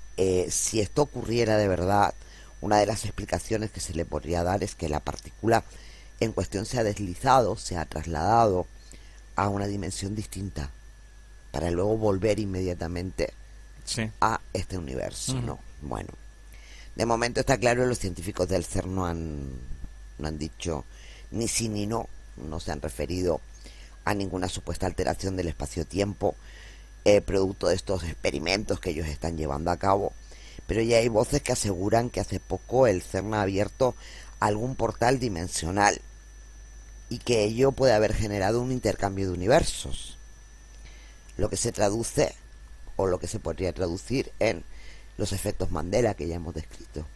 Si esto ocurriera de verdad, una de las explicaciones que se le podría dar es que la partícula en cuestión se ha deslizado, se ha trasladado a una dimensión distinta para luego volver inmediatamente a este universo, ¿no? Bueno, de momento está claro, los científicos del CERN no han dicho ni sí ni no se han referido a ninguna supuesta alteración del espacio-tiempo producto de estos experimentos que ellos están llevando a cabo, pero ya hay voces que aseguran que hace poco el CERN ha abierto algún portal dimensional y que ello puede haber generado un intercambio de universos, lo que se traduce o lo que se podría traducir en los efectos Mandela que ya hemos descrito.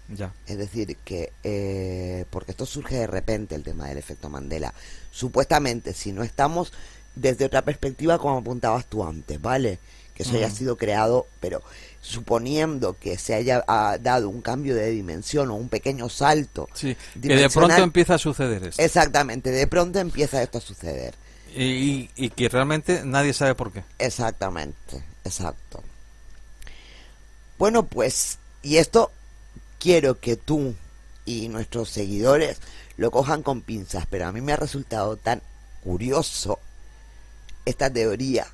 Ya. Es decir, que porque esto surge de repente, el tema del efecto Mandela, supuestamente, si no estamos desde otra perspectiva, como apuntabas tú antes, ¿vale? Que eso haya sido creado, pero suponiendo que se haya dado un cambio de dimensión o un pequeño salto, sí, que de pronto empieza a suceder esto. Exactamente, de pronto empieza esto a suceder. Y que realmente nadie sabe por qué. Exactamente, exacto. Bueno, pues, y esto quiero que tú y nuestros seguidores lo cojan con pinzas, pero a mí me ha resultado tan curioso esta teoría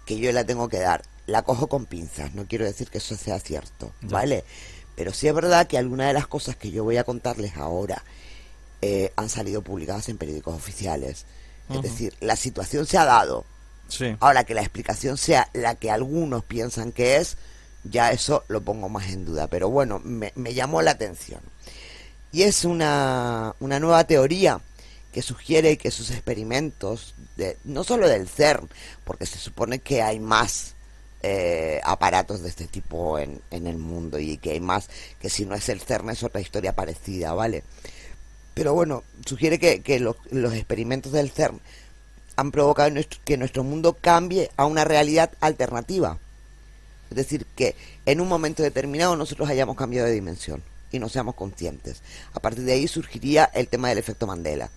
que yo la tengo que dar. La cojo con pinzas, no quiero decir que eso sea cierto, ¿vale? Pero sí es verdad que algunas de las cosas que yo voy a contarles ahora han salido publicadas en periódicos oficiales. Es decir, la situación se ha dado. Sí. Ahora, que la explicación sea la que algunos piensan que es, ya eso lo pongo más en duda. Pero bueno, me llamó la atención. Y es una nueva teoría que sugiere que sus experimentos, no solo del CERN, porque se supone que hay más aparatos de este tipo en el mundo, y que hay más, que si no es el CERN es otra historia parecida, ¿vale? Pero bueno, sugiere que los experimentos del CERN han provocado que nuestro mundo cambie a una realidad alternativa. Es decir, que en un momento determinado nosotros hayamos cambiado de dimensión y no seamos conscientes. A partir de ahí surgiría el tema del efecto Mandela.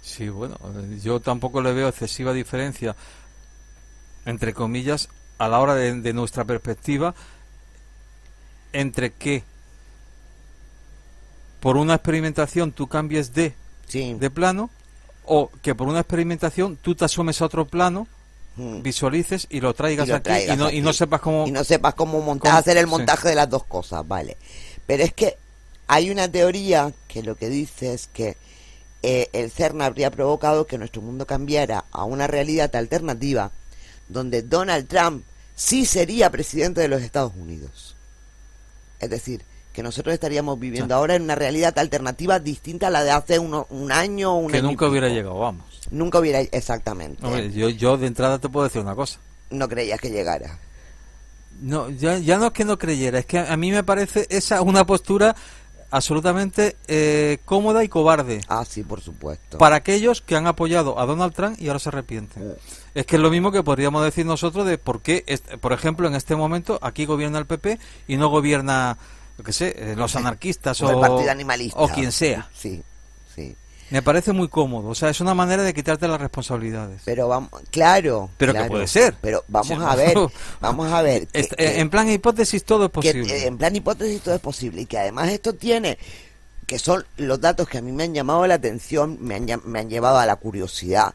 Sí, bueno, yo tampoco le veo excesiva diferencia, entre comillas, a la hora de nuestra perspectiva, entre que por una experimentación tú cambies de plano, o que por una experimentación tú te asumes a otro plano, visualices y lo traigas aquí, y no sepas cómo... Y no sepas cómo hacer el montaje de las dos cosas, vale. Pero es que hay una teoría que lo que dice es que el CERN habría provocado que nuestro mundo cambiara a una realidad alternativa donde Donald Trump sí sería presidente de los Estados Unidos. Es decir, que nosotros estaríamos viviendo ahora en una realidad alternativa distinta a la de hace un año, que nunca hubiera llegado, vamos. Nunca hubiera, exactamente. Hombre, yo de entrada te puedo decir una cosa. No creías que llegara. No, ya no es que no creyera, es que a mí me parece esa una postura absolutamente cómoda y cobarde. Ah, sí, por supuesto. Para aquellos que han apoyado a Donald Trump y ahora se arrepienten. Es que es lo mismo que podríamos decir nosotros de por qué, por ejemplo, en este momento aquí gobierna el PP y no gobierna, yo qué sé, los anarquistas o el Partido Animalista. O quien sea. Sí, sí. Me parece muy cómodo, o sea, es una manera de quitarte las responsabilidades. Pero vamos, claro. Pero claro, que puede ser. Pero vamos a ver. En plan hipótesis todo es posible. En plan hipótesis todo es posible y que además esto tiene, que son los datos que a mí me han llamado la atención, me han llevado a la curiosidad.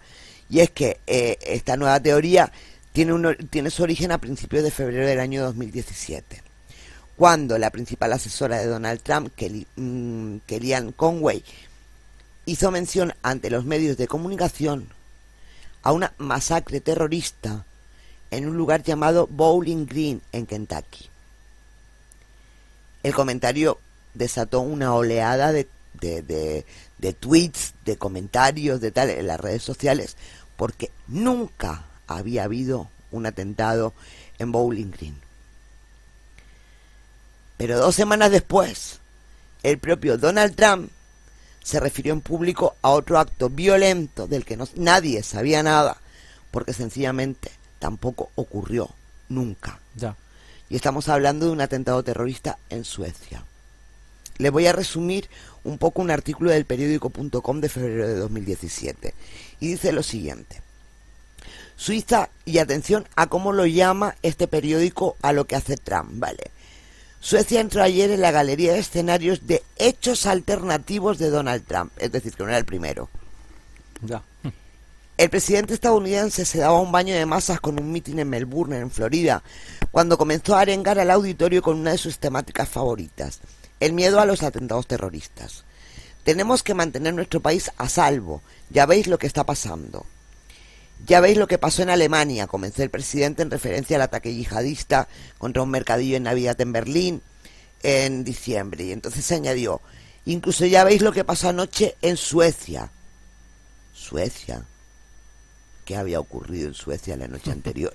Y es que esta nueva teoría tiene su origen a principios de febrero del año 2017, cuando la principal asesora de Donald Trump, Kellyanne Conway, hizo mención ante los medios de comunicación a una masacre terrorista en un lugar llamado Bowling Green, en Kentucky. El comentario desató una oleada de tweets, de comentarios, de tal, en las redes sociales, porque nunca había habido un atentado en Bowling Green. Pero 2 semanas después, el propio Donald Trump se refirió en público a otro acto violento del que nadie sabía nada, porque sencillamente tampoco ocurrió nunca. Ya. Y estamos hablando de un atentado terrorista en Suecia. Les voy a resumir un poco un artículo del periódico.com de febrero de 2017. Y dice lo siguiente. Suiza, y atención a cómo lo llama este periódico a lo que hace Trump, ¿vale? Suecia entró ayer en la galería de escenarios de hechos alternativos de Donald Trump, es decir, que no era el primero. Ya. El presidente estadounidense se daba un baño de masas con un mitin en Melbourne, en Florida, cuando comenzó a arengar al auditorio con una de sus temáticas favoritas, el miedo a los atentados terroristas. Tenemos que mantener nuestro país a salvo, ya veis lo que está pasando. Ya veis lo que pasó en Alemania, comenzó el presidente en referencia al ataque yihadista contra un mercadillo en Navidad en Berlín en diciembre. Y entonces se añadió, incluso ya veis lo que pasó anoche en Suecia. ¿Suecia? ¿Qué había ocurrido en Suecia la noche anterior?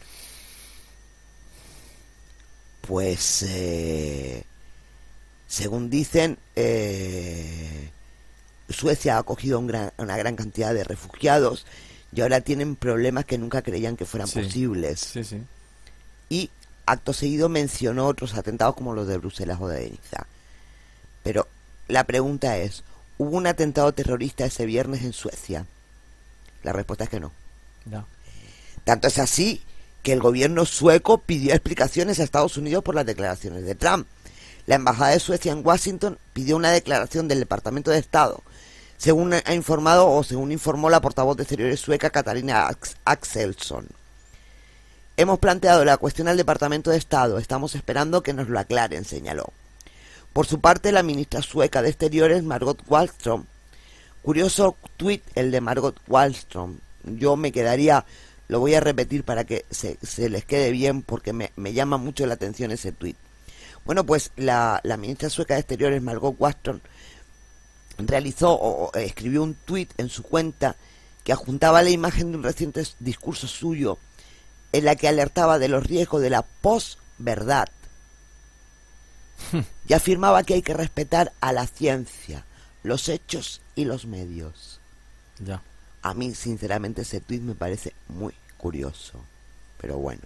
Pues, según dicen, Suecia ha acogido una gran cantidad de refugiados y ahora tienen problemas que nunca creían que fueran posibles. Sí, sí. Y acto seguido mencionó otros atentados como los de Bruselas o de Niza. Pero la pregunta es, ¿hubo un atentado terrorista ese viernes en Suecia? La respuesta es que no. No. Tanto es así que el gobierno sueco pidió explicaciones a Estados Unidos por las declaraciones de Trump. La embajada de Suecia en Washington pidió una declaración del Departamento de Estado, según ha informado o según informó la portavoz de Exteriores sueca Katarina Axelsson. Hemos planteado la cuestión al Departamento de Estado, estamos esperando que nos lo aclaren, señaló. Por su parte, la ministra sueca de Exteriores, Margot Wallström, curioso tuit el de Margot Wallström, yo me quedaría, lo voy a repetir para que se les quede bien porque me llama mucho la atención ese tuit. Bueno, pues la ministra sueca de Exteriores, Margot Wallström, realizó o escribió un tuit en su cuenta que adjuntaba la imagen de un reciente discurso suyo en la que alertaba de los riesgos de la posverdad y afirmaba que hay que respetar a la ciencia, los hechos y los medios. Ya. A mí, sinceramente, ese tuit me parece muy curioso, pero bueno.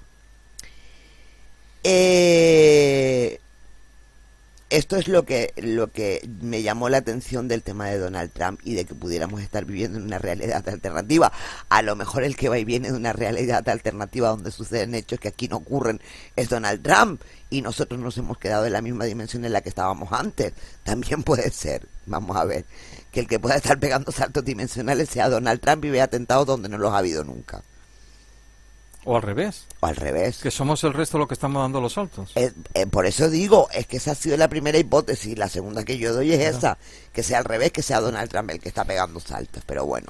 Esto es lo que me llamó la atención del tema de Donald Trump y de que pudiéramos estar viviendo en una realidad alternativa. A lo mejor el que va y viene de una realidad alternativa donde suceden hechos que aquí no ocurren es Donald Trump y nosotros nos hemos quedado en la misma dimensión en la que estábamos antes. También puede ser, vamos a ver, que el que pueda estar pegando saltos dimensionales sea Donald Trump y vea atentados donde no los ha habido nunca. O al revés. O al revés. Que somos el resto los que estamos dando los saltos. Por eso digo, es que esa ha sido la primera hipótesis. La segunda que yo doy es esa, que sea al revés, que sea Donald Trump el que está pegando saltos. Pero bueno,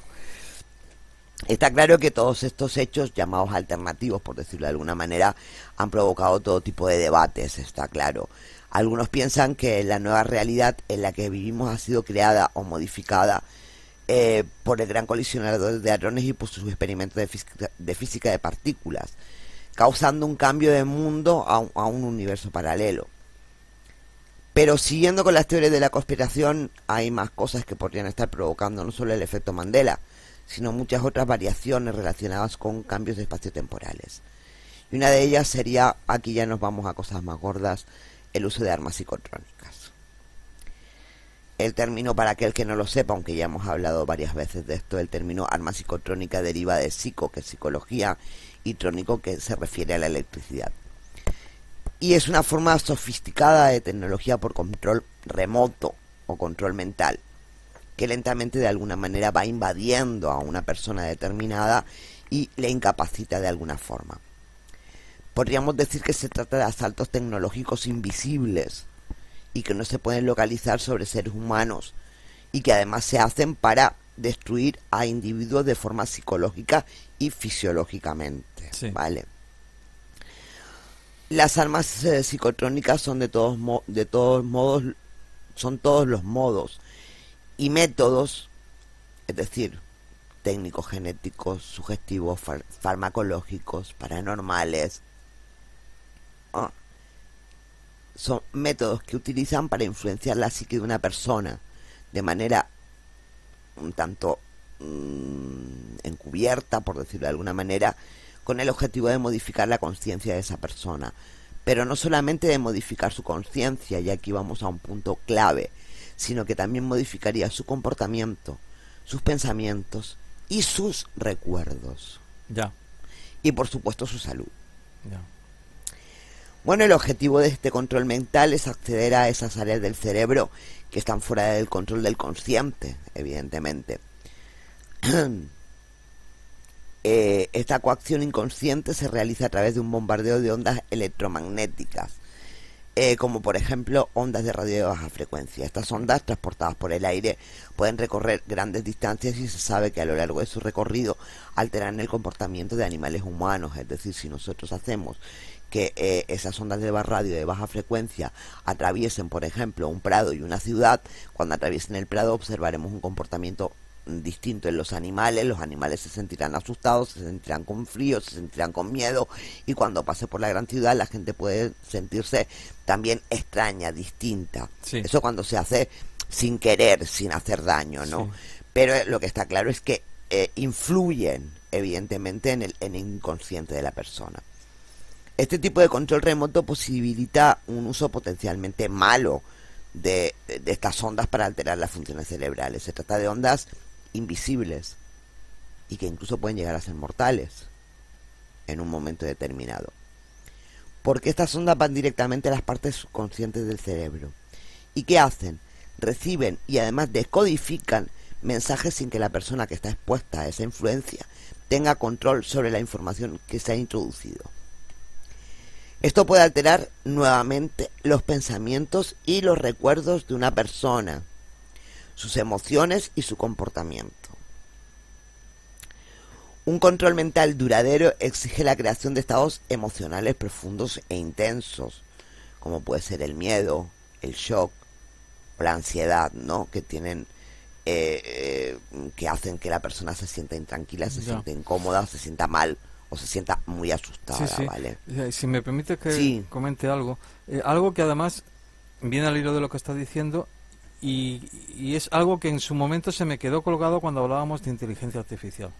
está claro que todos estos hechos, llamados alternativos, por decirlo de alguna manera, han provocado todo tipo de debates, está claro. Algunos piensan que la nueva realidad en la que vivimos ha sido creada o modificada por el gran colisionador de hadrones y por sus experimentos de física de partículas, causando un cambio de mundo a un universo paralelo. Pero siguiendo con las teorías de la conspiración, hay más cosas que podrían estar provocando no solo el efecto Mandela, sino muchas otras variaciones relacionadas con cambios espaciotemporales. Y una de ellas sería, aquí ya nos vamos a cosas más gordas, el uso de armas psicotrónicas. El término, para aquel que no lo sepa, aunque ya hemos hablado varias veces de esto, el término arma psicotrónica deriva de psico, que es psicología, y trónico, que se refiere a la electricidad. Y es una forma sofisticada de tecnología por control remoto o control mental, que lentamente de alguna manera va invadiendo a una persona determinada y le incapacita de alguna forma. Podríamos decir que se trata de asaltos tecnológicos invisibles y que no se pueden localizar sobre seres humanos y que además se hacen para destruir a individuos de forma psicológica y fisiológicamente, sí. ¿Vale? Las armas psicotrónicas son de todos modos, son todos los modos y métodos, es decir, técnicos, genéticos, sugestivos, farmacológicos, paranormales. Son métodos que utilizan para influenciar la psique de una persona de manera un tanto encubierta, por decirlo de alguna manera, con el objetivo de modificar la conciencia de esa persona. Pero no solamente de modificar su conciencia, y aquí vamos a un punto clave, sino que también modificaría su comportamiento, sus pensamientos y sus recuerdos. Ya. Y por supuesto su salud. Ya. Bueno, el objetivo de este control mental es acceder a esas áreas del cerebro que están fuera del control del consciente, evidentemente. Esta coacción inconsciente se realiza a través de un bombardeo de ondas electromagnéticas, como por ejemplo ondas de radio de baja frecuencia. Estas ondas, transportadas por el aire, pueden recorrer grandes distancias y se sabe que a lo largo de su recorrido alteran el comportamiento de animales humanos. Es decir, si nosotros hacemos que esas ondas de radio de baja frecuencia atraviesen, por ejemplo, un prado y una ciudad, cuando atraviesen el prado observaremos un comportamiento distinto en los animales se sentirán asustados, se sentirán con frío, se sentirán con miedo, y cuando pase por la gran ciudad la gente puede sentirse también extraña, distinta. Sí. Eso cuando se hace sin querer, sin hacer daño, ¿no? Sí. Pero lo que está claro es que influyen evidentemente en el inconsciente de la persona. Este tipo de control remoto posibilita un uso potencialmente malo de estas ondas para alterar las funciones cerebrales. Se trata de ondas invisibles y que incluso pueden llegar a ser mortales en un momento determinado, porque estas ondas van directamente a las partes subconscientes del cerebro. ¿Y qué hacen? Reciben y además descodifican mensajes sin que la persona que está expuesta a esa influencia tenga control sobre la información que se ha introducido. Esto puede alterar nuevamente los pensamientos y los recuerdos de una persona, sus emociones y su comportamiento. Un control mental duradero exige la creación de estados emocionales profundos e intensos, como puede ser el miedo, el shock o la ansiedad, ¿no? Que tienen que hacen que la persona se sienta intranquila, se sienta incómoda, se sienta mal o se sienta muy asustada, sí, sí. ¿vale? Si me permite que comente algo, algo que además viene al hilo de lo que está diciendo y es algo que en su momento se me quedó colgado cuando hablábamos de inteligencia artificial.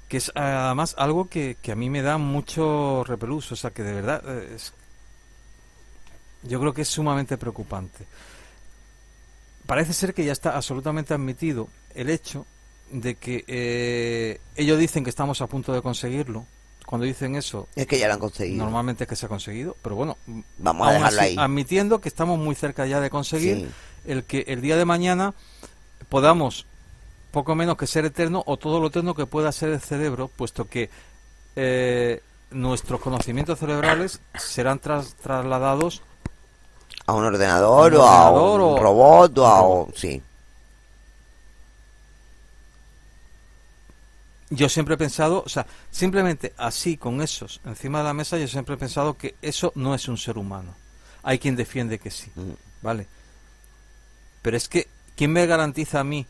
Que es además algo que a mí me da mucho repelús, o sea que de verdad yo creo que es sumamente preocupante. Parece ser que ya está absolutamente admitido el hecho de que ellos dicen que estamos a punto de conseguirlo. Cuando dicen eso, es que ya lo han conseguido. Normalmente es que se ha conseguido, pero bueno, vamos a dejarlo ahí. Admitiendo que estamos muy cerca ya de conseguir el que el día de mañana podamos poco menos que ser eterno o todo lo eterno que pueda ser el cerebro, puesto que nuestros conocimientos cerebrales serán trasladados a un ordenador o a un robot o a un... Sí. Yo siempre he pensado, o sea, simplemente así, con esos encima de la mesa, yo siempre he pensado que eso no es un ser humano. Hay quien defiende que sí, ¿vale? Pero es que, ¿quién me garantiza a mí,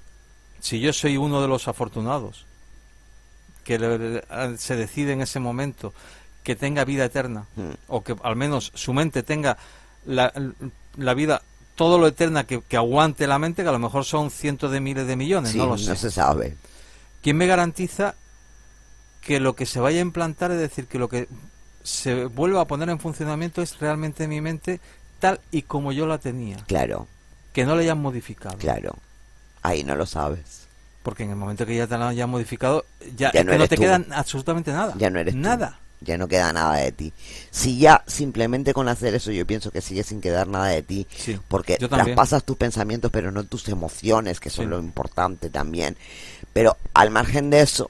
si yo soy uno de los afortunados, que se decide en ese momento que tenga vida eterna, o que al menos su mente tenga la vida, todo lo eterna que aguante la mente, que a lo mejor son cientos de miles de millones, sí, no lo sé. No se sabe. ¿Quién me garantiza que lo que se vaya a implantar, es decir, que lo que se vuelva a poner en funcionamiento es realmente mi mente tal y como yo la tenía? Claro. Que no la hayan modificado. Claro. Ahí no lo sabes. Porque en el momento que ya te la hayan modificado, ya no, es que no te queda absolutamente nada. Ya no eres nada. Tú. Ya no queda nada de ti. Si ya simplemente con hacer eso, yo pienso que sigue sin quedar nada de ti. Sí, porque traspasas tus pensamientos, pero no tus emociones, que son lo importante también. Pero al margen de eso,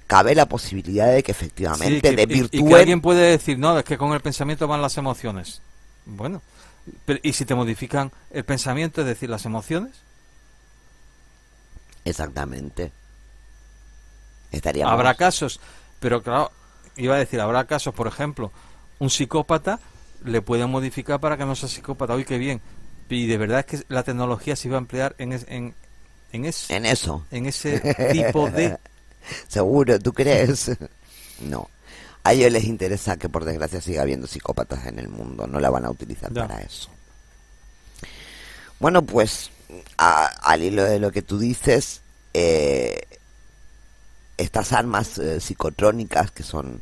cabe la posibilidad de que efectivamente desvirtúen. Y que alguien puede decir, no, es que con el pensamiento van las emociones. Bueno, pero ¿y si te modifican el pensamiento, es decir, las emociones? Exactamente. Habrá casos, pero claro, iba a decir, habrá casos, por ejemplo, un psicópata le pueden modificar para que no sea psicópata. Uy, qué bien. Y de verdad es que la tecnología se iba a emplear en eso. En ese tipo de... ¿Seguro? ¿Tú crees? No. A ellos les interesa que por desgracia siga habiendo psicópatas en el mundo. No la van a utilizar para eso. Bueno, pues al hilo de lo que tú dices, estas armas psicotrónicas que son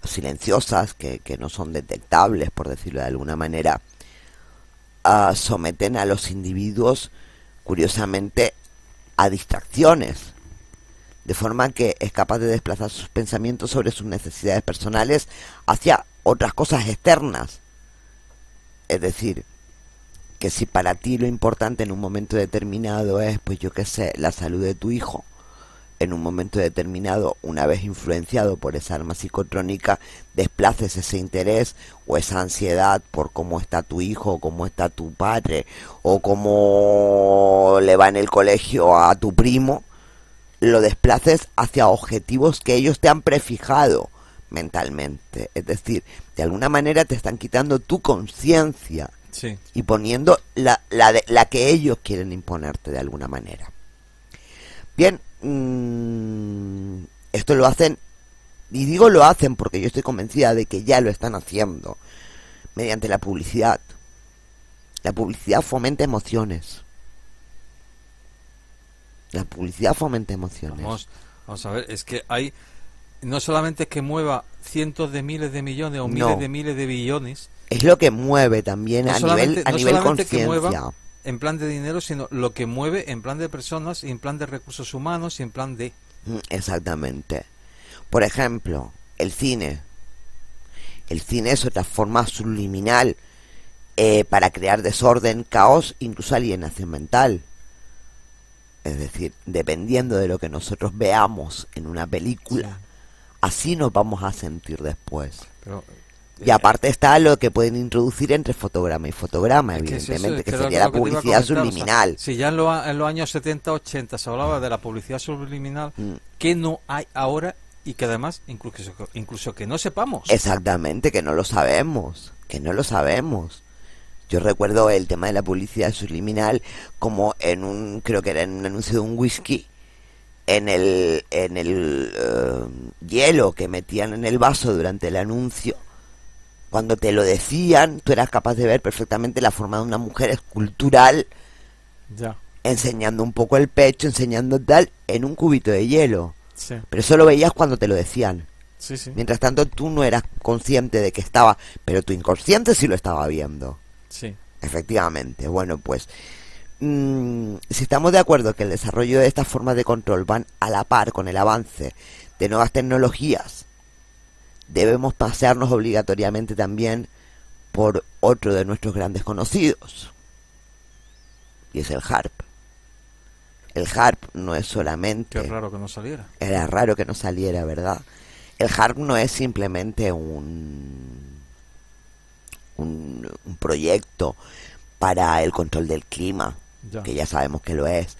silenciosas, que no son detectables, por decirlo de alguna manera, someten a los individuos, curiosamente, a distracciones, de forma que es capaz de desplazar sus pensamientos sobre sus necesidades personales hacia otras cosas externas. Es decir, que si para ti lo importante en un momento determinado es, pues yo qué sé, la salud de tu hijo, en un momento determinado, una vez influenciado por esa arma psicotrónica, desplaces ese interés o esa ansiedad por cómo está tu hijo, o cómo está tu padre, o cómo le va en el colegio a tu primo, lo desplaces hacia objetivos que ellos te han prefijado mentalmente. Es decir, de alguna manera te están quitando tu conciencia, sí, y poniendo la que ellos quieren imponerte de alguna manera. Bien, esto lo hacen, y digo lo hacen porque yo estoy convencida de que ya lo están haciendo, mediante la publicidad. La publicidad fomenta emociones. La publicidad fomenta emociones. Vamos a ver, es que hay, no solamente es que mueva cientos de miles de millones o miles de billones. Es lo que mueve también a nivel conciencia. En plan de dinero, sino lo que mueve en plan de personas y en plan de recursos humanos y en plan de... Exactamente. Por ejemplo, el cine. El cine es otra forma subliminal para crear desorden, caos, incluso alienación mental. Es decir, dependiendo de lo que nosotros veamos en una película, sí, así nos vamos a sentir después. Pero, y aparte está lo que pueden introducir entre fotograma y fotograma, evidentemente, que sería la publicidad subliminal. O sea, si ya en los años 70, 80 se hablaba de la publicidad subliminal, que no hay ahora y que además incluso que no sepamos. Exactamente, que no lo sabemos, Yo recuerdo el tema de la publicidad subliminal como creo que era en un anuncio de un whisky, en el hielo que metían en el vaso durante el anuncio. Cuando te lo decían, tú eras capaz de ver perfectamente la forma de una mujer escultural, ya, enseñando un poco el pecho, enseñando tal, en un cubito de hielo. Sí. Pero eso lo veías cuando te lo decían. Sí, sí. Mientras tanto tú no eras consciente de que estaba, pero tu inconsciente sí lo estaba viendo. Sí. Efectivamente. Bueno, pues si estamos de acuerdo que el desarrollo de estas formas de control van a la par con el avance de nuevas tecnologías, debemos pasearnos obligatoriamente también por otro de nuestros grandes conocidos, y es el HARP. El HARP no es solamente... Qué raro que no saliera. Era raro que no saliera, ¿verdad? El HARP no es simplemente un proyecto para el control del clima, que ya sabemos que lo es,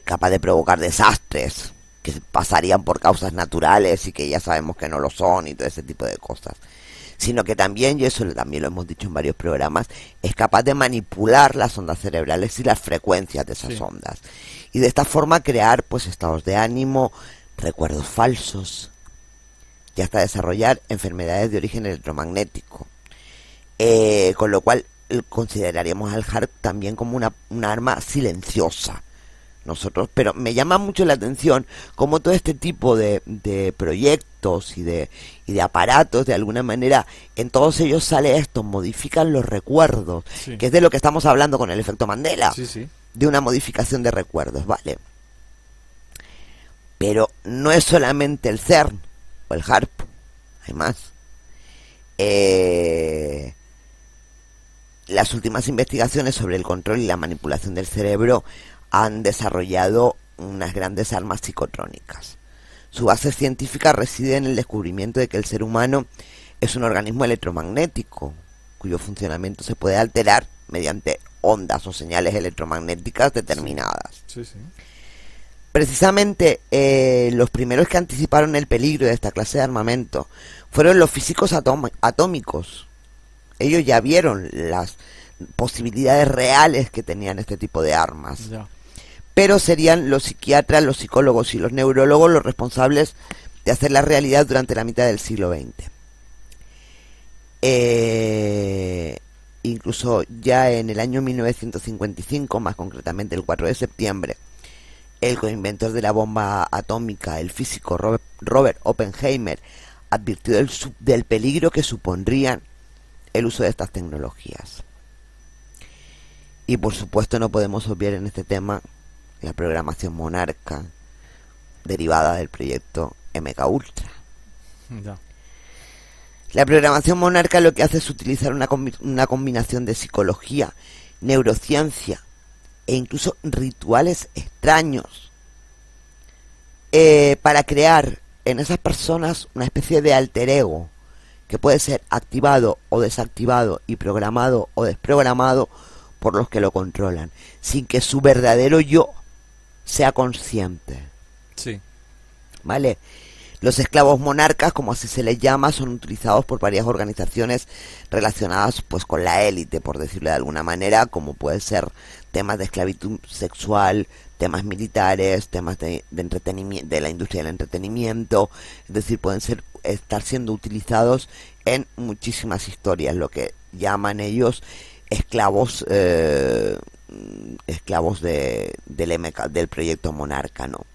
capaz de provocar desastres que pasarían por causas naturales y que ya sabemos que no lo son y todo ese tipo de cosas, sino que también, y eso también lo hemos dicho en varios programas, es capaz de manipular las ondas cerebrales y las frecuencias de esas ondas, y de esta forma crear pues estados de ánimo, recuerdos falsos, y hasta desarrollar enfermedades de origen electromagnético. con lo cual consideraríamos al HARP también como una arma silenciosa nosotros, pero me llama mucho la atención cómo todo este tipo de proyectos y de aparatos, de alguna manera, en todos ellos sale esto, modifican los recuerdos, sí, que es de lo que estamos hablando con el efecto Mandela, sí, sí, de una modificación de recuerdos, ¿vale? Pero no es solamente el CERN o el HARP, hay más. Las últimas investigaciones sobre el control y la manipulación del cerebro han desarrollado unas grandes armas psicotrónicas. Su base científica reside en el descubrimiento de que el ser humano es un organismo electromagnético, cuyo funcionamiento se puede alterar mediante ondas o señales electromagnéticas determinadas. Sí, sí, sí. Precisamente los primeros que anticiparon el peligro de esta clase de armamento fueron los físicos atómicos. Ellos ya vieron las posibilidades reales que tenían este tipo de armas. Ya. Pero serían los psiquiatras, los psicólogos y los neurólogos los responsables de hacer la realidad durante la mitad del siglo XX. Incluso ya en el año 1955, más concretamente el 4 de septiembre, el coinventor de la bomba atómica, el físico Robert Oppenheimer, advirtió del peligro que supondrían el uso de estas tecnologías. Y por supuesto no podemos obviar en este tema la programación monarca derivada del proyecto MKUltra. Ya. La programación monarca lo que hace es utilizar una combinación de psicología, neurociencia e incluso rituales extraños para crear en esas personas una especie de alter ego que puede ser activado o desactivado y programado o desprogramado por los que lo controlan, sin que su verdadero yo sea consciente. Sí. ¿Vale? Los esclavos monarcas, como así se les llama, son utilizados por varias organizaciones relacionadas pues con la élite, por decirlo de alguna manera, como puede ser temas de esclavitud sexual, temas militares, temas de entretenimiento, de la industria del entretenimiento, es decir, pueden estar siendo utilizados en muchísimas historias, lo que llaman ellos esclavos del proyecto Monarca, ¿no?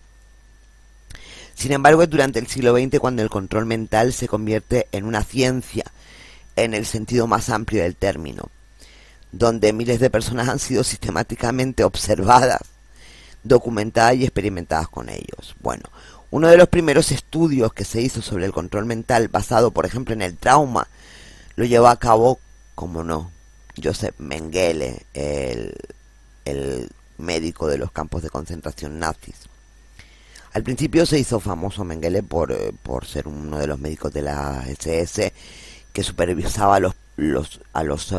Sin embargo, es durante el siglo XX cuando el control mental se convierte en una ciencia en el sentido más amplio del término, donde miles de personas han sido sistemáticamente observadas, documentadas y experimentadas con ellos. Bueno, uno de los primeros estudios que se hizo sobre el control mental, basado por ejemplo en el trauma, lo llevó a cabo, como no, Joseph Mengele, el médico de los campos de concentración nazis. Al principio se hizo famoso Mengele por ser uno de los médicos de la SS que supervisaba a los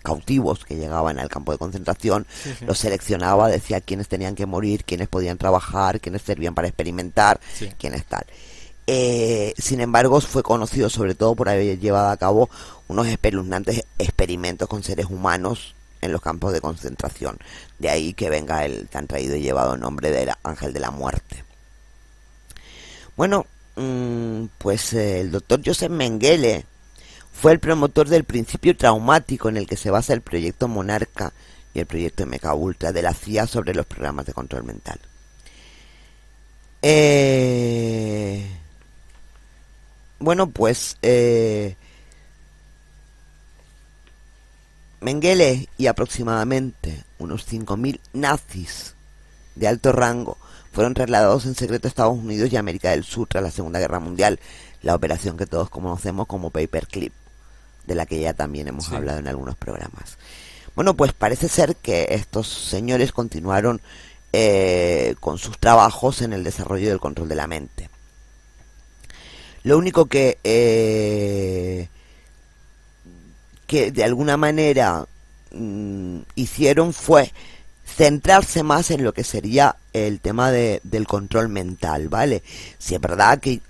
cautivos que llegaban al campo de concentración, sí, sí. Los seleccionaba, decía quiénes tenían que morir, quiénes podían trabajar, quiénes servían para experimentar, sí. Quiénes tal. Sin embargo, fue conocido sobre todo por haber llevado a cabo unos espeluznantes experimentos con seres humanos en los campos de concentración. De ahí que venga el tan traído y llevado nombre del ángel de la muerte. Bueno, pues el doctor Joseph Mengele fue el promotor del principio traumático en el que se basa el proyecto Monarca y el proyecto MKUltra de la CIA sobre los programas de control mental. Bueno, pues Mengele y aproximadamente unos 5.000 nazis de alto rango fueron trasladados en secreto a Estados Unidos y América del Sur tras la Segunda Guerra Mundial, la operación que todos conocemos como Paperclip, de la que ya también hemos hablado en algunos programas. Bueno, pues parece ser que estos señores continuaron con sus trabajos en el desarrollo del control de la mente. Lo único que de alguna manera hicieron fue centrarse más en lo que sería el tema del control mental, ¿vale? Si es verdad que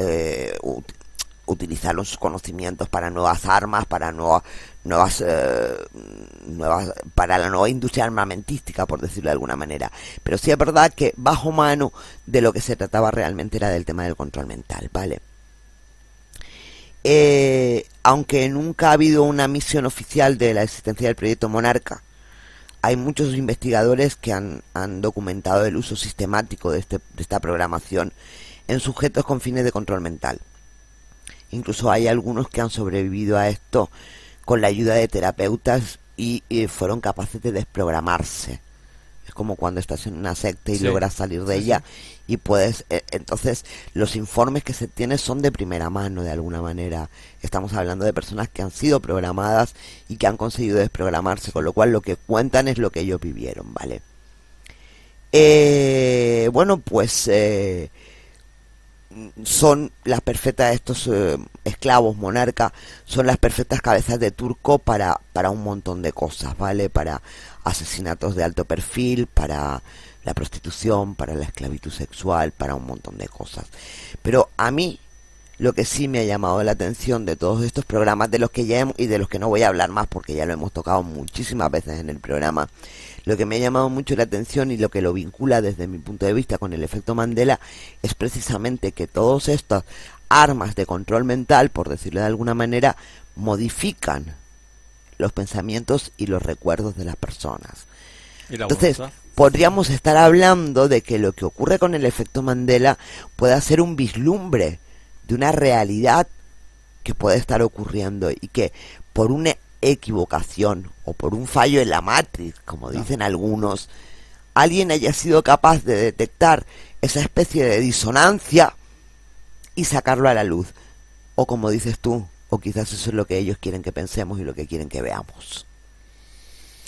utilizaron sus conocimientos para nuevas armas, para para la nueva industria armamentística, por decirlo de alguna manera, pero sí es verdad que bajo mano de lo que se trataba realmente era del tema del control mental, ¿vale? aunque nunca ha habido una misión oficial de la existencia del proyecto Monarca, hay muchos investigadores que han documentado el uso sistemático de esta programación en sujetos con fines de control mental. Incluso hay algunos que han sobrevivido a esto con la ayuda de terapeutas y fueron capaces de desprogramarse. Es como cuando estás en una secta y logras salir de ella y puedes... entonces, los informes que se tienen son de primera mano, de alguna manera. Estamos hablando de personas que han sido programadas y que han conseguido desprogramarse, con lo cual lo que cuentan es lo que ellos vivieron, ¿vale? Bueno, pues... son las perfectas, estos esclavos monarca son las perfectas cabezas de turco para un montón de cosas, ¿vale? Para asesinatos de alto perfil, para la prostitución, para la esclavitud sexual, para un montón de cosas. Pero a mí lo que sí me ha llamado la atención de todos estos programas, de los que ya y de los que no voy a hablar más porque ya lo hemos tocado muchísimas veces en el programa, lo que me ha llamado mucho la atención y lo que lo vincula desde mi punto de vista con el efecto Mandela es precisamente que todas estas armas de control mental, por decirlo de alguna manera, modifican los pensamientos y los recuerdos de las personas. Entonces, podríamos estar hablando de que lo que ocurre con el efecto Mandela pueda ser un vislumbre de una realidad que puede estar ocurriendo y que por una equivocación o por un fallo en la Matrix, como dicen algunos, alguien haya sido capaz de detectar esa especie de disonancia y sacarlo a la luz. O como dices tú, o quizás eso es lo que ellos quieren que pensemos y lo que quieren que veamos.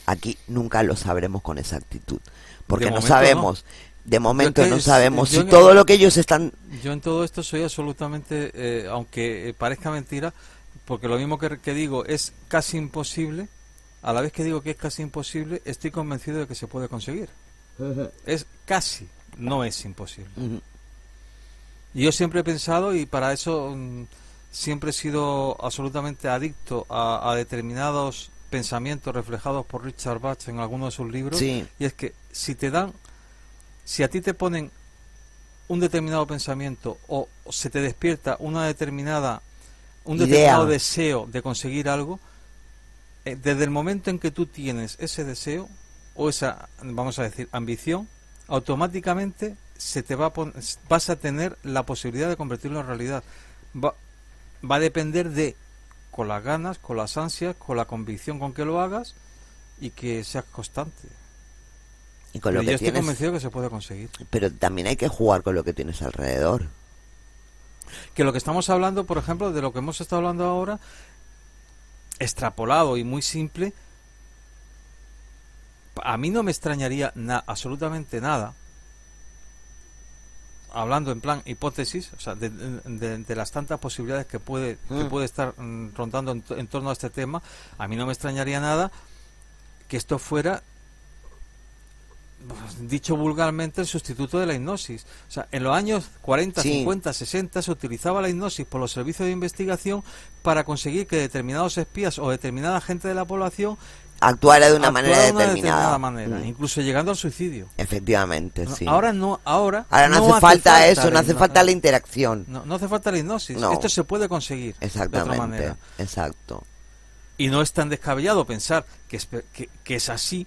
Aquí nunca lo sabremos con exactitud, porque no sabemos. De momento no sabemos si todo lo que ellos están... Yo en todo esto soy absolutamente, aunque parezca mentira, porque lo mismo que digo es casi imposible, a la vez que digo que es casi imposible, estoy convencido de que se puede conseguir. Es casi, no es imposible. Y yo siempre he pensado, y para eso siempre he sido absolutamente adicto a determinados pensamientos reflejados por Richard Bach en algunos de sus libros, y es que si a ti te ponen un determinado pensamiento o se te despierta un determinado deseo de conseguir algo, desde el momento en que tú tienes ese deseo o esa, vamos a decir, ambición, automáticamente vas a tener la posibilidad de convertirlo en realidad. Va a depender de, con las ganas, con las ansias, con la convicción con que lo hagas y que seas constante. Y con lo que yo estoy convencido que se puede conseguir. Pero también hay que jugar con lo que tienes alrededor. Que lo que estamos hablando, por ejemplo, de lo que hemos estado hablando ahora, extrapolado y muy simple, a mí no me extrañaría absolutamente nada, hablando en plan hipótesis, o sea, de las tantas posibilidades que puede estar rondando en torno a este tema, a mí no me extrañaría nada que esto fuera, dicho vulgarmente, el sustituto de la hipnosis. O sea, en los años 40, 50, 60 se utilizaba la hipnosis por los servicios de investigación para conseguir que determinados espías o determinada gente de la población actuara de una manera determinada. Incluso llegando al suicidio. Efectivamente, sí. Ahora no hace falta eso, no hace falta la interacción. No hace falta la hipnosis. No. Esto se puede conseguir. Exactamente, de otra manera. Exacto. Y no es tan descabellado pensar que es así,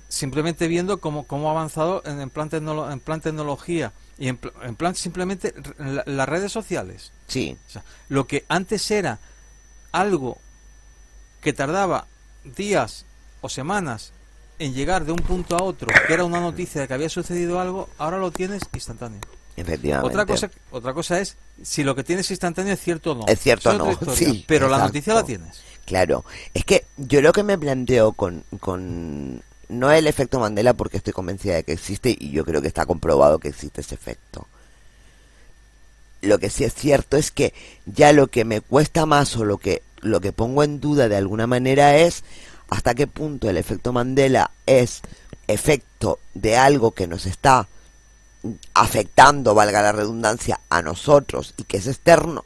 simplemente viendo cómo ha avanzado en plan tecnología y en plan simplemente las redes sociales. Sí. O sea, lo que antes era algo que tardaba días o semanas en llegar de un punto a otro, que era una noticia de que había sucedido algo, ahora lo tienes instantáneo. Efectivamente. Otra cosa es si lo que tienes instantáneo es cierto o no. Es cierto o no, sí. Pero exacto. La noticia la tienes. Claro. Es que yo lo que me planteo con no el efecto Mandela, porque estoy convencida de que existe y yo creo que está comprobado que existe ese efecto. Lo que sí es cierto es que ya lo que me cuesta más o lo que pongo en duda de alguna manera es hasta qué punto el efecto Mandela es efecto de algo que nos está afectando, valga la redundancia, a nosotros y que es externo,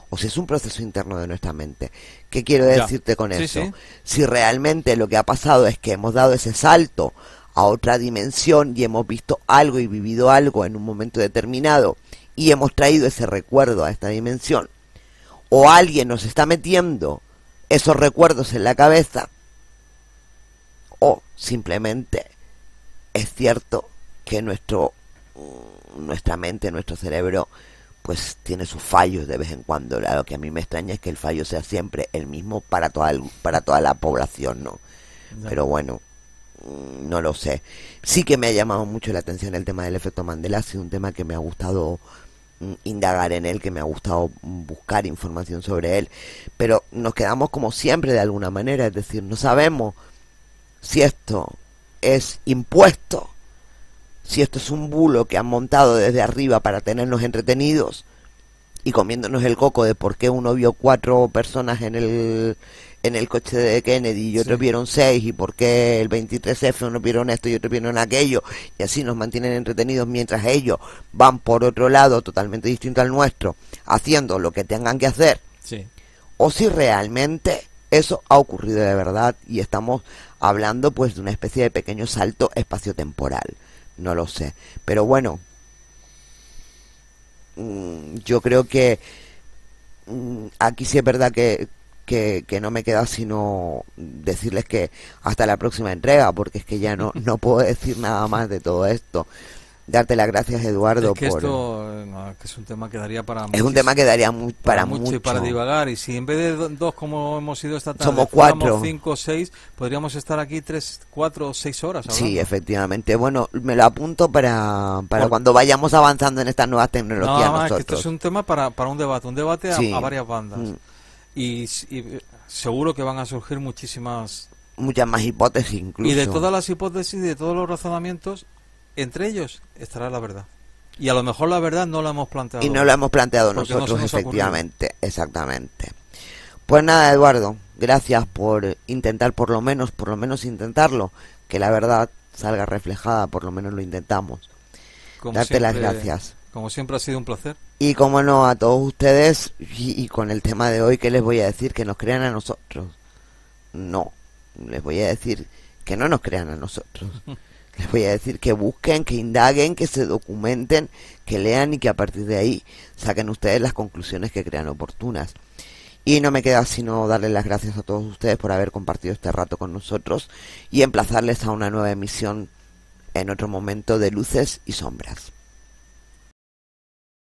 o si es un proceso interno de nuestra mente. ¿Qué quiero decirte con eso? Sí. Si realmente lo que ha pasado es que hemos dado ese salto a otra dimensión y hemos visto algo y vivido algo en un momento determinado y hemos traído ese recuerdo a esta dimensión, o alguien nos está metiendo esos recuerdos en la cabeza, o simplemente es cierto que nuestra mente, nuestro cerebro, pues tiene sus fallos de vez en cuando. Lo que a mí me extraña es que el fallo sea siempre el mismo para toda la población, ¿no? No. Pero bueno, no lo sé. Sí que me ha llamado mucho la atención el tema del efecto Mandela. Ha sido un tema que me ha gustado indagar en él, que me ha gustado buscar información sobre él, pero nos quedamos como siempre de alguna manera, es decir, no sabemos si esto es impuesto, si esto es un bulo que han montado desde arriba para tenernos entretenidos y comiéndonos el coco de por qué uno vio 4 personas en el coche de Kennedy y otros vieron 6, y por qué el 23F unos vieron esto y otros vieron aquello, y así nos mantienen entretenidos mientras ellos van por otro lado totalmente distinto al nuestro, haciendo lo que tengan que hacer, o si realmente eso ha ocurrido de verdad y estamos hablando pues de una especie de pequeño salto espaciotemporal. No lo sé, pero bueno, yo creo que aquí sí es verdad que no me queda sino decirles que hasta la próxima entrega, porque es que ya no puedo decir nada más de todo esto. Darte las gracias, Eduardo, es que esto que es un tema que daría para es un tema que daría para mucho y para divagar, y si en vez de 2 como hemos ido esta tarde somos 4, 5 o 6, podríamos estar aquí 3, 4 o 6 horas hablando. Sí, efectivamente. Bueno, me lo apunto para cuando vayamos avanzando en estas nuevas tecnologías. No, nosotros. Que esto es un tema para un debate a varias bandas. Y seguro que van a surgir muchas más hipótesis incluso. Y de todas las hipótesis, de todos los razonamientos, entre ellos estará la verdad. Y a lo mejor la verdad no la hemos planteado. Y no la hemos planteado nosotros, efectivamente. Exactamente. Pues nada, Eduardo, gracias por intentar por lo menos intentarlo, que la verdad salga reflejada, por lo menos lo intentamos. Darte las gracias. Como siempre ha sido un placer. Y como no, a todos ustedes, y con el tema de hoy, ¿qué les voy a decir? Que nos crean a nosotros. No, les voy a decir que no nos crean a nosotros. Les voy a decir que busquen, que indaguen, que se documenten, que lean y que a partir de ahí saquen ustedes las conclusiones que crean oportunas. Y no me queda sino darles las gracias a todos ustedes por haber compartido este rato con nosotros y emplazarles a una nueva emisión en otro momento de Luces y Sombras.